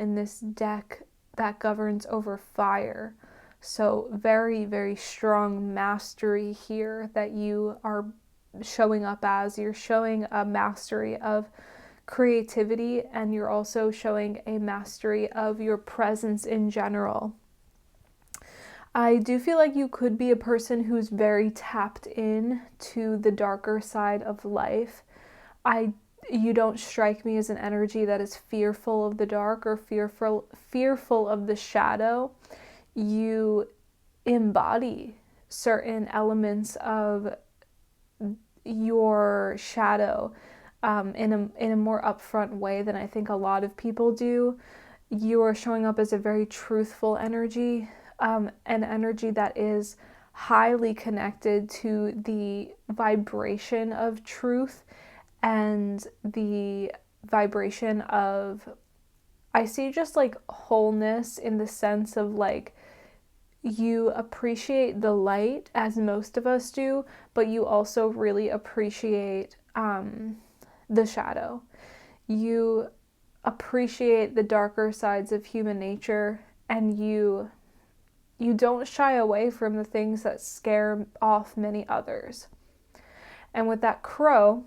in this deck that governs over fire. So very, very strong mastery here that you are showing up as. You're showing a mastery of creativity, and you're also showing a mastery of your presence in general. I do feel like you could be a person who's very tapped in to the darker side of life. You don't strike me as an energy that is fearful of the dark or fearful of the shadow. You embody certain elements of your shadow in a more upfront way than I think a lot of people do. You are showing up as a very truthful energy, an energy that is highly connected to the vibration of truth and the vibration of, I see just like wholeness, in the sense of like, you appreciate the light as most of us do, but you also really appreciate the shadow. You appreciate the darker sides of human nature, and you don't shy away from the things that scare off many others. And with that crow,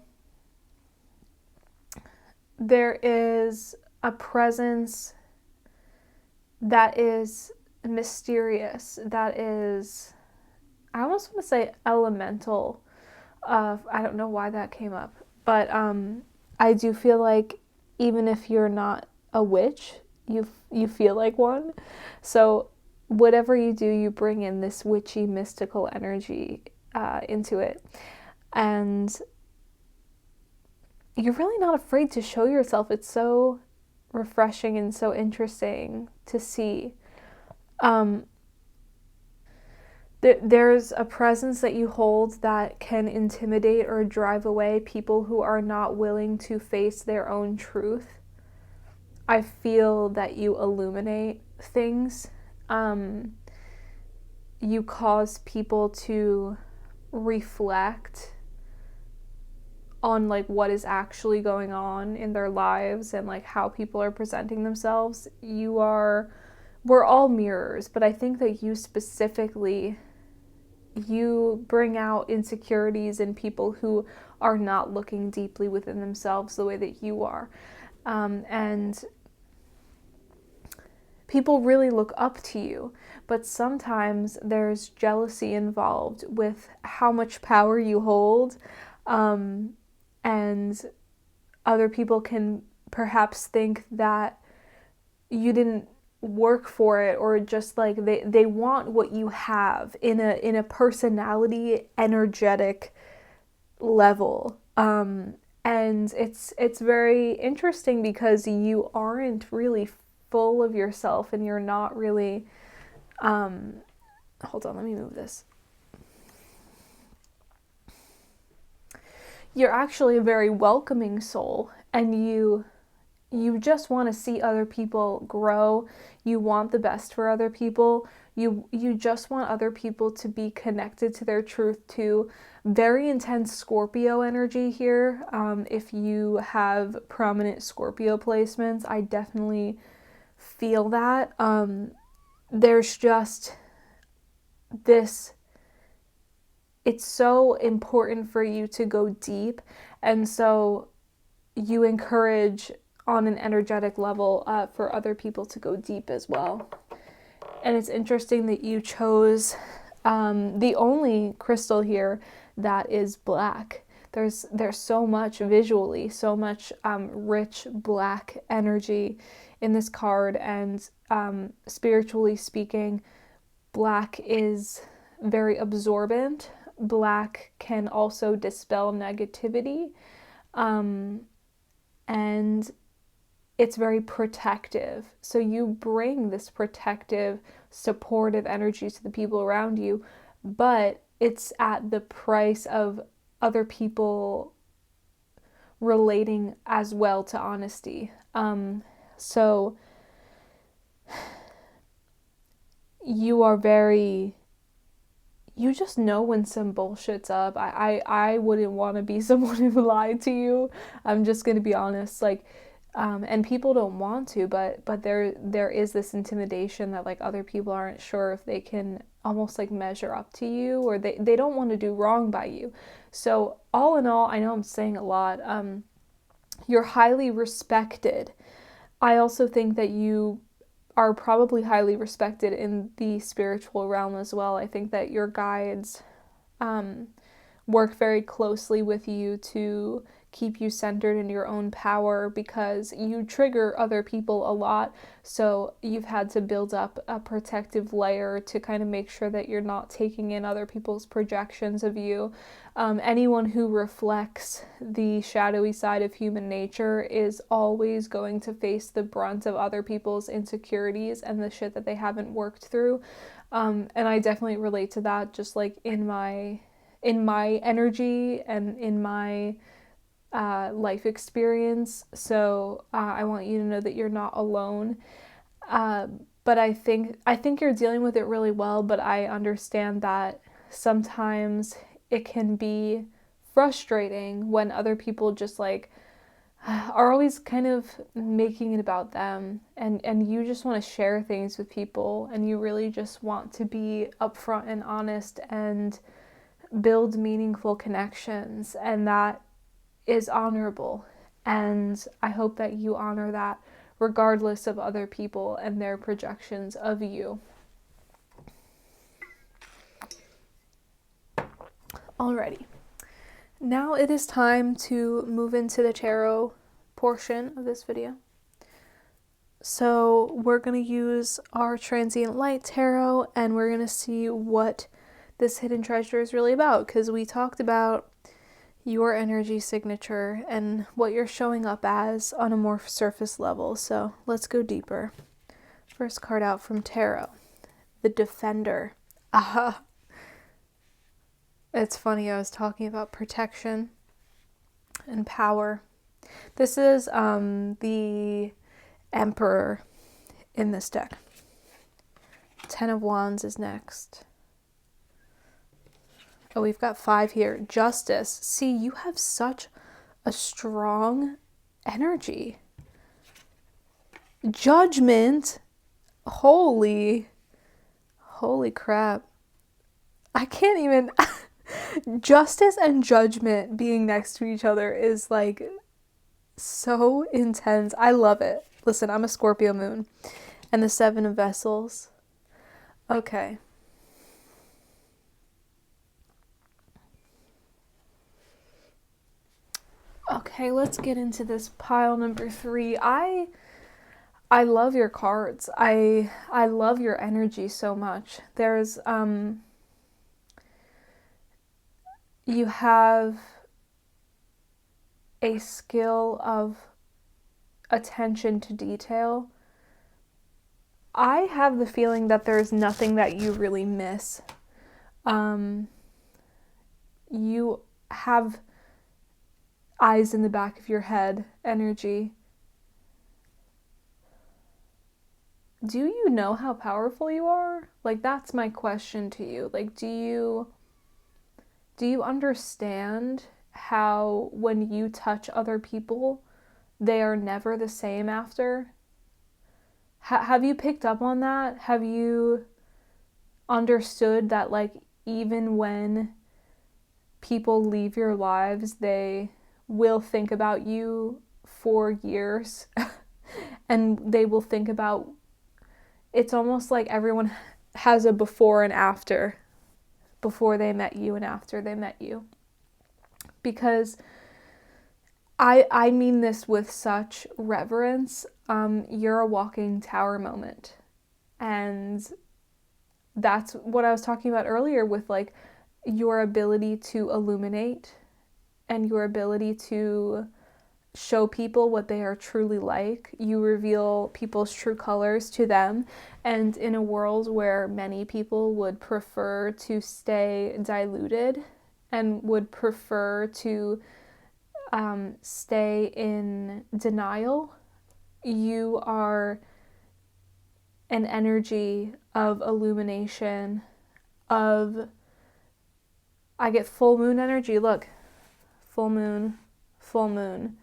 there is a presence that is mysterious, that is, I almost want to say elemental. I don't know why that came up, but I do feel like even if you're not a witch, you feel like one. So whatever you do, you bring in this witchy, mystical energy into it. And you're really not afraid to show yourself. It's so refreshing and so interesting to see. There's a presence that you hold that can intimidate or drive away people who are not willing to face their own truth. I feel that you illuminate things. You cause people to reflect on like what is actually going on in their lives and like how people are presenting themselves. We're all mirrors, but I think that you specifically, you bring out insecurities in people who are not looking deeply within themselves the way that you are. And people really look up to you, but sometimes there's jealousy involved with how much power you hold. And other people can perhaps think that you didn't work for it, or just like they want what you have in a personality, energetic level. And it's very interesting because you aren't really full of yourself, and you're not really hold on, let me move this. You're actually a very welcoming soul, and you just want to see other people grow. You want the best for other people. You just want other people to be connected to their truth too. Very intense Scorpio energy here. If you have prominent Scorpio placements, I definitely feel that. There's just this, it's so important for you to go deep, and so you encourage on an energetic level for other people to go deep as well. And it's interesting that you chose the only crystal here that is black. There's so much visually, so much rich black energy in this card, and spiritually speaking, black is very absorbent. Black can also dispel negativity, and it's very protective. So you bring this protective, supportive energy to the people around you, but it's at the price of other people relating as well to honesty. So you are very, you just know when some bullshit's up. I wouldn't want to be someone who lied to you. I'm just going to be honest. Like, and people don't want to, but there is this intimidation that like other people aren't sure if they can almost like measure up to you, or they don't want to do wrong by you. So all in all, I know I'm saying a lot. You're highly respected. I also think that you are probably highly respected in the spiritual realm as well. I think that your guides work very closely with you to keep you centered in your own power, because you trigger other people a lot. So you've had to build up a protective layer to kind of make sure that you're not taking in other people's projections of you. Anyone who reflects the shadowy side of human nature is always going to face the brunt of other people's insecurities and the shit that they haven't worked through. And I definitely relate to that, just like in my energy and in my life experience. So I want you to know that you're not alone. But I think you're dealing with it really well, but I understand that sometimes it can be frustrating when other people just like are always kind of making it about them, and you just want to share things with people, and you really just want to be upfront and honest and build meaningful connections, and that is honorable. And I hope that you honor that regardless of other people and their projections of you. Alrighty. Now it is time to move into the tarot portion of this video. So we're going to use our Transient Light Tarot, and we're going to see what this hidden treasure is really about, because we talked about your energy signature and what you're showing up as on a more surface level. So let's go deeper. First card out from tarot, the Defender. Aha. It's funny, I was talking about protection and power. This is the Emperor in this deck. Ten of Wands is next. Oh, we've got 5 here. Justice. See, you have such a strong energy. Judgment. Holy crap. I can't even... Justice and Judgment being next to each other is like so intense. I love it. Listen, I'm a Scorpio moon. And the 7 of Vessels. Okay. Okay, let's get into this pile number 3. I love your cards. I love your energy so much. There's you have a skill of attention to detail. I have the feeling that there's nothing that you really miss. You have eyes in the back of your head energy. Do you know how powerful you are? Like, that's my question to you. Like, do you understand how when you touch other people, they are never the same after? Have you picked up on that? Have you understood that, like, even when people leave your lives, they will think about you for years and they will think about it's almost like everyone has a before and after, before they met you and after they met you. Because I mean this with such reverence. You're a walking tower moment. And that's what I was talking about earlier with like your ability to illuminate and your ability to show people what they are truly like. You reveal people's true colors to them. And in a world where many people would prefer to stay diluted and would prefer to stay in denial, you are an energy of illumination, of, I get full moon energy. Look, full moon, full moon.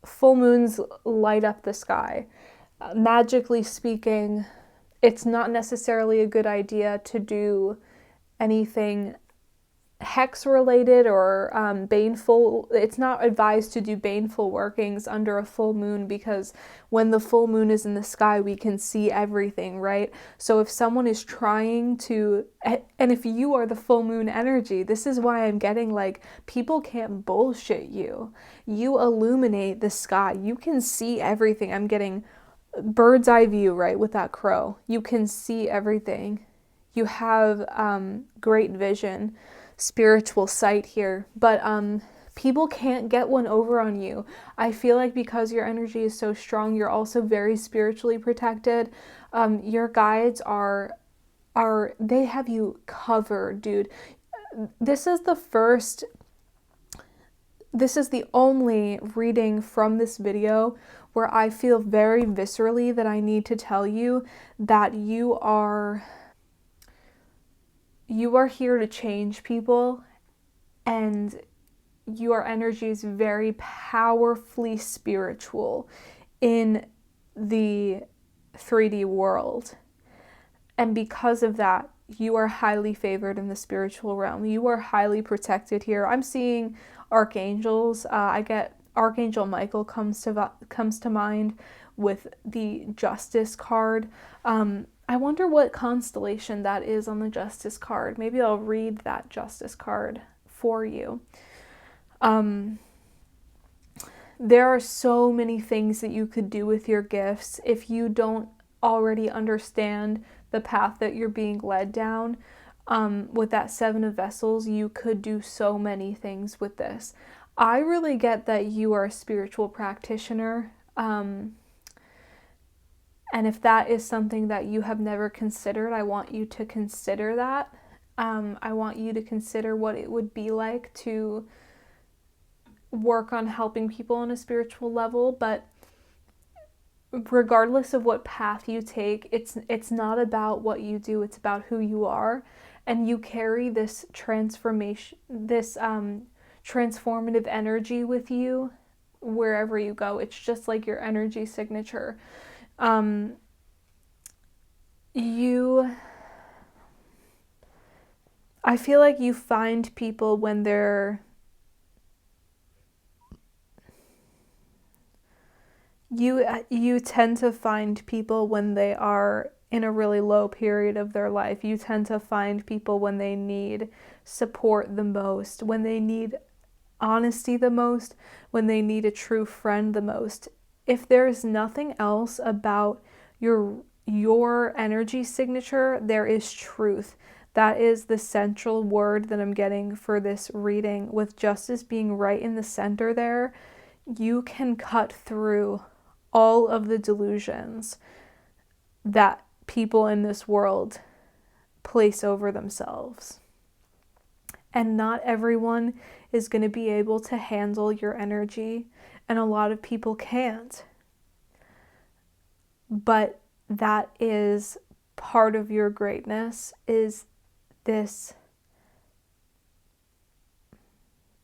Full moons light up the sky. Magically speaking, it's not necessarily a good idea to do anything hex related or baneful. It's not advised to do baneful workings under a full moon, because when the full moon is in the sky, we can see everything, right? So if someone is trying to, and if you are the full moon energy, this is why I'm getting like, people can't bullshit you. You illuminate the sky. You can see everything. I'm getting bird's eye view, right, with that crow. You can see everything. You have great vision, spiritual sight here, but people can't get one over on you. I feel like because your energy is so strong, you're also very spiritually protected. Your guides are they have you covered, dude. This is the only reading from this video where I feel very viscerally that I need to tell you that you are here to change people, and your energy is very powerfully spiritual in the 3D world. And because of that, you are highly favored in the spiritual realm. You are highly protected here. I'm seeing archangels. I get Archangel Michael comes to mind with the Justice card. I wonder what constellation that is on the Justice card. Maybe I'll read that Justice card for you. There are so many things that you could do with your gifts. If you don't already understand the path that you're being led down, with that Seven of Vessels, you could do so many things with this. I really get that you are a spiritual practitioner. And if that is something that you have never considered, I want you to consider that. I want you to consider what it would be like to work on helping people on a spiritual level. But regardless of what path you take, it's not about what you do, it's about who you are. And you carry this transformation, this transformative energy with you wherever you go. It's just like your energy signature. I feel like you find people when they're, you tend to find people when they are in a really low period of their life. You tend to find people when they need support the most, when they need honesty the most, when they need a true friend the most. If there's nothing else about your energy signature, there is truth. That is the central word that I'm getting for this reading. With justice being right in the center there, you can cut through all of the delusions that people in this world place over themselves. And not everyone is going to be able to handle your energy, and a lot of people can't. But that is part of your greatness, is this,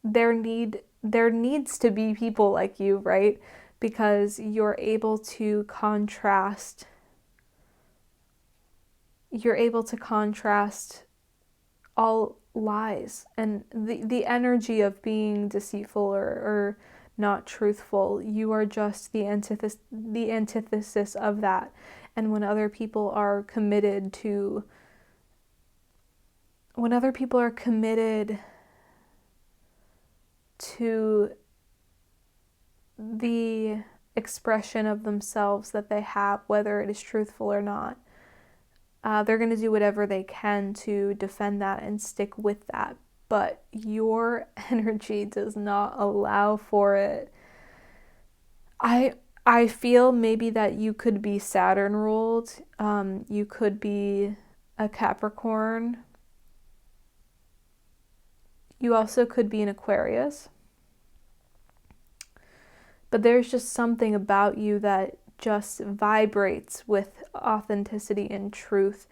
there needs to be people like you, right? Because you're able to contrast all lies and the energy of being deceitful or not truthful. You are just the antithesis of that. And when other people are committed to the expression of themselves that they have, whether it is truthful or not, they're going to do whatever they can to defend that and stick with that. But your energy does not allow for it. I feel maybe that you could be Saturn ruled. You could be a Capricorn. You also could be an Aquarius. But there's just something about you that just vibrates with authenticity and truth,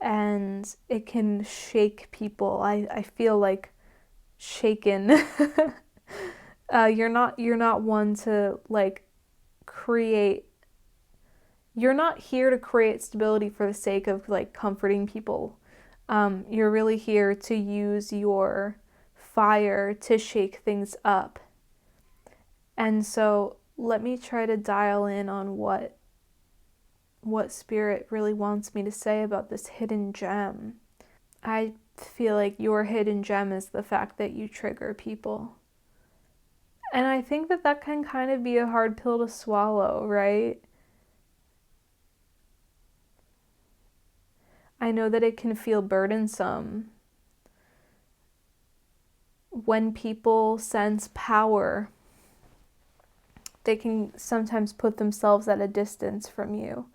and it can shake people. I feel like shaken. You're not one to like create. You're not here to create stability for the sake of like comforting people. You're really here to use your fire to shake things up. And so let me try to dial in on what Spirit really wants me to say about this hidden gem. I feel like your hidden gem is the fact that you trigger people. And I think that can kind of be a hard pill to swallow, right? I know that it can feel burdensome when people sense power. They can sometimes put themselves at a distance from you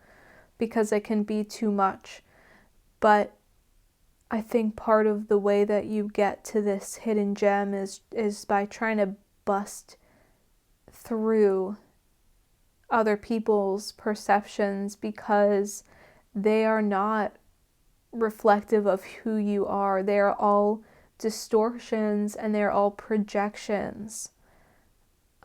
because it can be too much. But I think part of the way that you get to this hidden gem is by trying to bust through other people's perceptions, because they are not reflective of who you are. They are all distortions and they're all projections.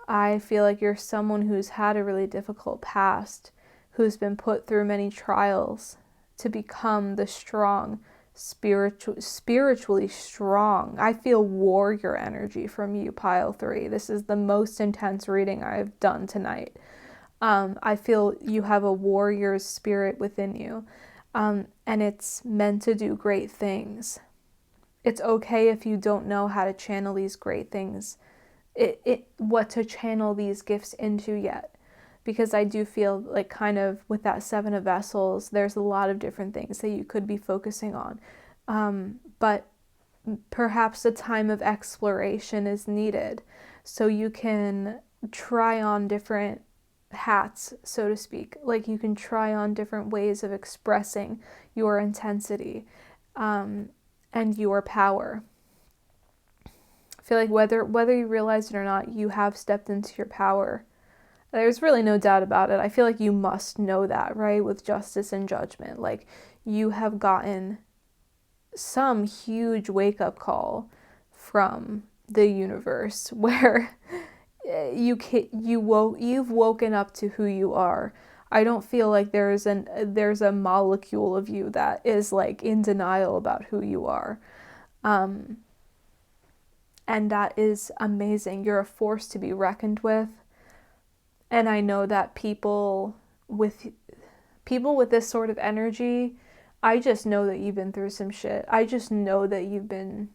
I feel like you're someone who's had a really difficult past, who's been put through many trials to become the strong, spiritually strong. I feel warrior energy from you, pile 3. This is the most intense reading I've done tonight. I feel you have a warrior's spirit within you, and it's meant to do great things. It's okay if you don't know how to channel these great things. What to channel these gifts into yet, because I do feel like kind of with that 7 of Vessels, there's a lot of different things that you could be focusing on, but perhaps a time of exploration is needed so you can try on different hats, so to speak. Like you can try on different ways of expressing your intensity and your power. I feel like whether you realize it or not, you have stepped into your power. There's really no doubt about it. I feel like you must know that, right? With justice and judgment. Like you have gotten some huge wake-up call from the universe where you've woken up to who you are. I don't feel like there's a molecule of you that is like in denial about who you are. And that is amazing. You're a force to be reckoned with. And I know that people with this sort of energy, I just know that you've been through some shit. I just know that you've been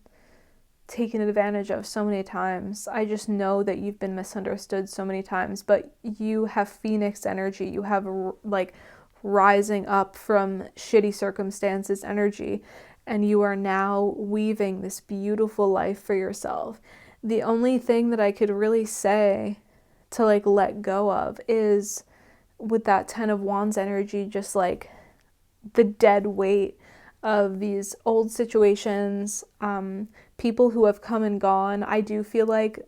taken advantage of so many times. I just know that you've been misunderstood so many times. But you have Phoenix energy. You have like rising up from shitty circumstances energy. And you are now weaving this beautiful life for yourself. The only thing that I could really say to like let go of is with that 10 of Wands energy, just like the dead weight of these old situations, people who have come and gone. I do feel like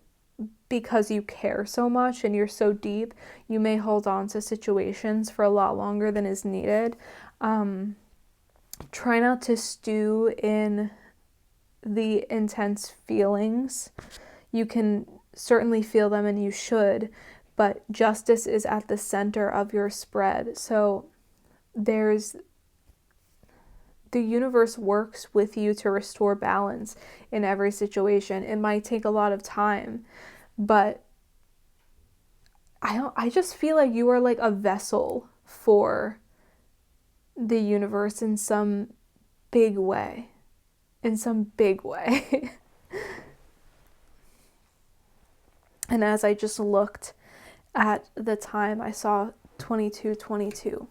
because you care so much and you're so deep, you may hold on to situations for a lot longer than is needed. Try not to stew in the intense feelings. You can certainly feel them and you should, but justice is at the center of your spread. So the universe works with you to restore balance in every situation. It might take a lot of time, but I just feel like you are like a vessel for the universe in some big way. In some big way. And as I just looked at the time, I saw 22:22.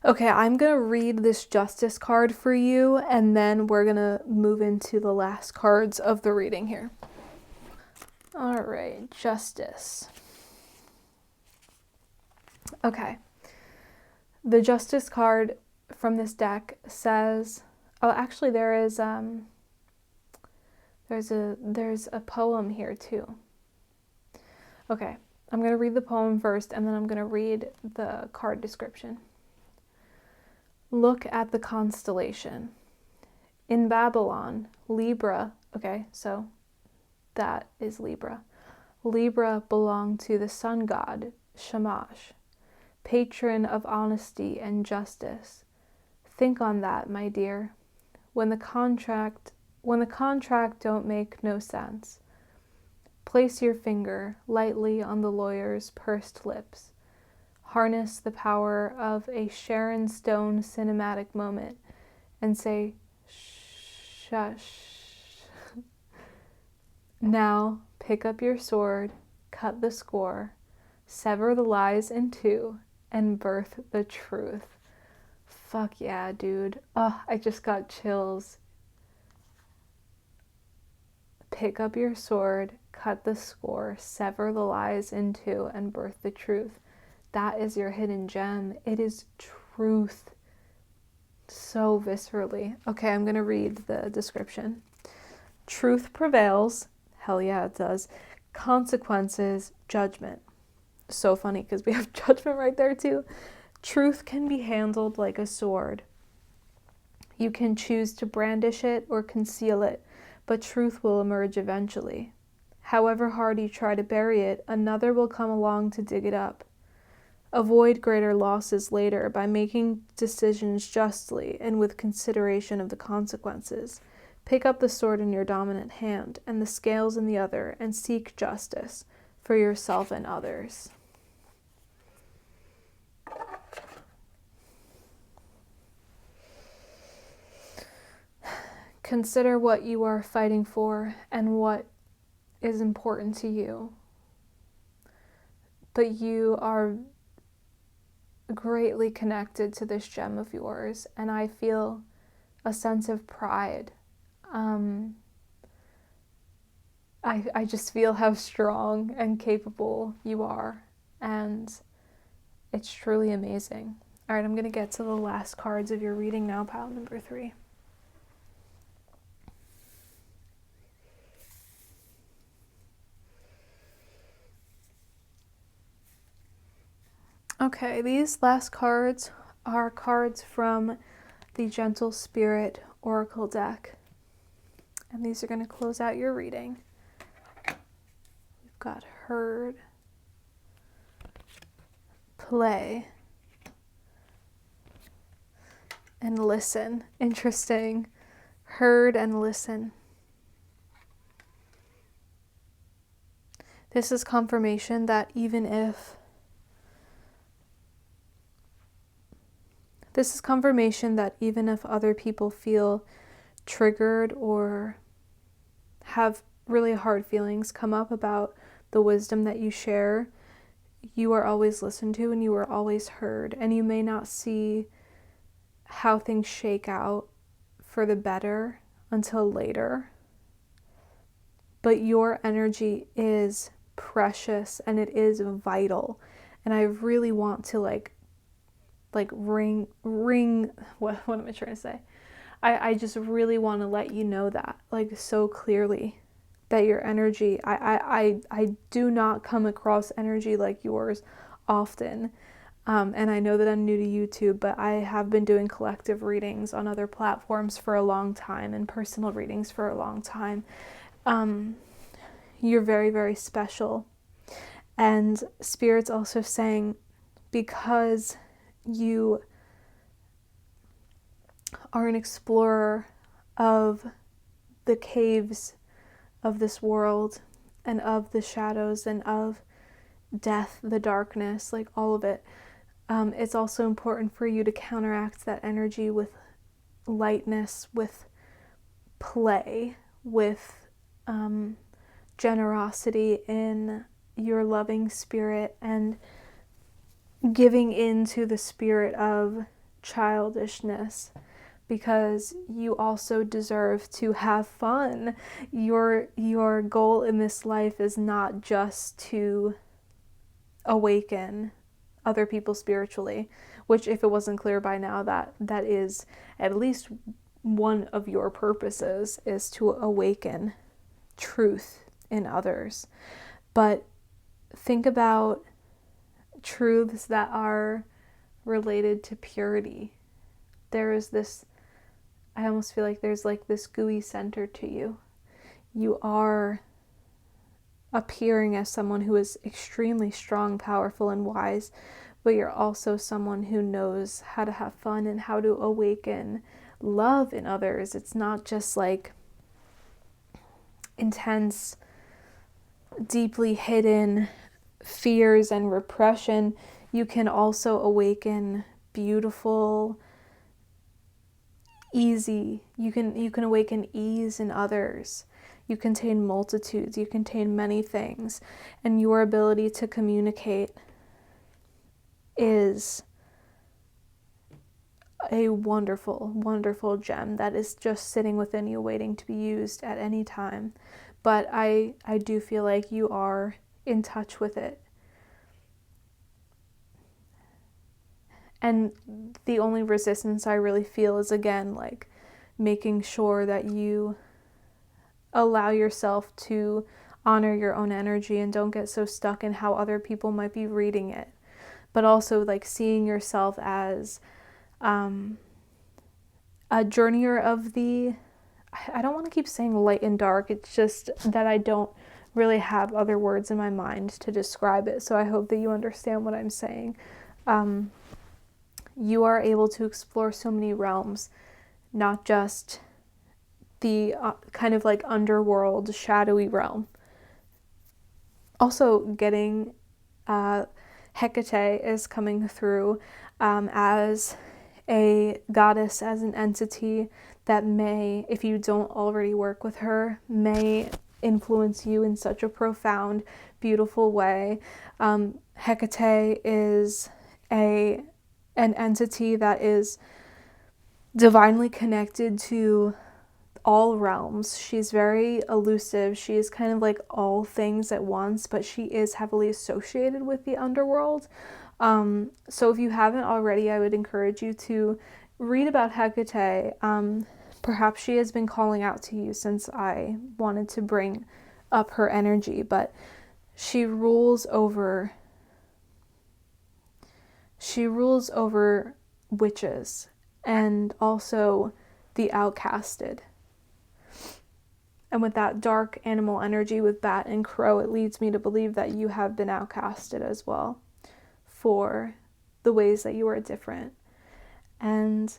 Okay, I'm going to read this justice card for you, and then we're going to move into the last cards of the reading here. All right, justice. Okay. The justice card from this deck says, oh, actually there's a poem here too. Okay, I'm going to read the poem first, and then I'm going to read the card description. Look at the constellation. In Babylon, Libra, okay, so that is Libra. Libra belonged to the sun god, Shamash, patron of honesty and justice. Think on that, my dear. When the contract don't make no sense, place your finger lightly on the lawyer's pursed lips. Harness the power of a Sharon Stone cinematic moment and say, shush. Now pick up your sword, cut the score, sever the lies in two, and birth the truth. Fuck yeah, dude. Oh, I just got chills. Pick up your sword, cut the score, sever the lies in two, and birth the truth. That is your hidden gem. It is truth. So viscerally. Okay, I'm going to read the description. Truth prevails. Hell yeah, it does. Consequences, judgment. So funny because we have judgment right there too. Truth can be handled like a sword. You can choose to brandish it or conceal it, but truth will emerge eventually. However hard you try to bury it, another will come along to dig it up. Avoid greater losses later by making decisions justly and with consideration of the consequences. Pick up the sword in your dominant hand and the scales in the other, and seek justice for yourself and others. Consider what you are fighting for and what is important to you. But you are greatly connected to this gem of yours, and I feel a sense of pride. I just feel how strong and capable you are, and it's truly amazing. All right, I'm going to get to the last cards of your reading now, pile number 3. Okay, these last cards are cards from the Gentle Spirit Oracle deck. And these are going to close out your reading. We've got heard, play, and listen. Interesting. Heard and listen. This is confirmation that even if other people feel triggered or have really hard feelings come up about the wisdom that you share, you are always listened to and you are always heard. And you may not see how things shake out for the better until later, but your energy is precious and it is vital. And I really want to like ring, what am I trying to say? I just really want to let you know that, like, so clearly, that your energy, I do not come across energy like yours often. And I know that I'm new to YouTube, but I have been doing collective readings on other platforms for a long time and personal readings for a long time. You're very, very special. And Spirit's also saying, because you are an explorer of the caves of this world and of the shadows and of death, the darkness, like all of it. It's also important for you to counteract that energy with lightness, with play, with generosity in your loving spirit, and giving into the spirit of childishness, because you also deserve to have fun. Your goal in this life is not just to awaken other people spiritually, which, if it wasn't clear by now, that is at least one of your purposes, is to awaken truth in others. But think about truths that are related to purity. There is this, I almost feel like there's like this gooey center to you. You are appearing as someone who is extremely strong, powerful, and wise, but you're also someone who knows how to have fun and how to awaken love in others. It's not just like intense, deeply hidden fears and repression. You can also awaken beautiful, easy. You can awaken ease in others. You contain multitudes. You contain many things. And your ability to communicate is a wonderful, wonderful gem that is just sitting within you, waiting to be used at any time. But I do feel like you are in touch with it. And the only resistance I really feel is, again, like making sure that you allow yourself to honor your own energy and don't get so stuck in how other people might be reading it. But also like seeing yourself as a journeyer of the, I don't want to keep saying light and dark. It's just that I don't really have other words in my mind to describe it. So I hope that you understand what I'm saying. You are able to explore so many realms, not just the kind of like underworld, shadowy realm. Also getting Hecate is coming through as a goddess, as an entity that may, if you don't already work with her, may influence you in such a profound, beautiful way. Hecate is an entity that is divinely connected to all realms. She's very elusive. She is kind of like all things at once, but she is heavily associated with the underworld. So if you haven't already, I would encourage you to read about Hecate. Perhaps she has been calling out to you since I wanted to bring up her energy, but she rules over witches and also the outcasted. And with that dark animal energy with bat and crow, it leads me to believe that you have been outcasted as well for the ways that you are different. And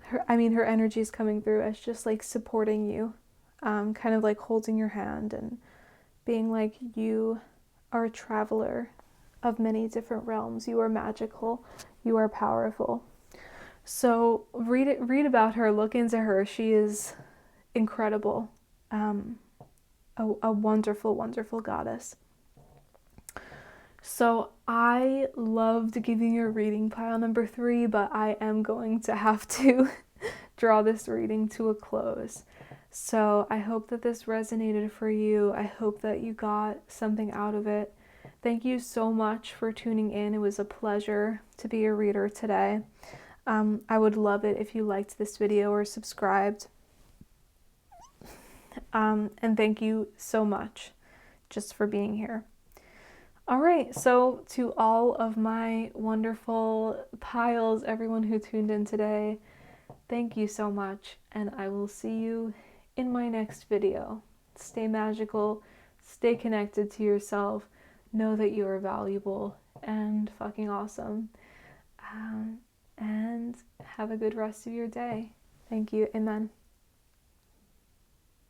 her energy is coming through as just like supporting you, kind of like holding your hand and being like, you are a traveler of many different realms. You are magical. You are powerful. So read about her, look into her. She is incredible. A wonderful, wonderful goddess. So I loved giving you reading pile number 3, but I am going to have to draw this reading to a close. So I hope that this resonated for you. I hope that you got something out of it. Thank you so much for tuning in. It was a pleasure to be a reader today. I would love it if you liked this video or subscribed. And thank you so much just for being here. All right, so to all of my wonderful piles, everyone who tuned in today, thank you so much, and I will see you in my next video. Stay magical, stay connected to yourself, know that you are valuable and fucking awesome, and have a good rest of your day. Thank you. Amen.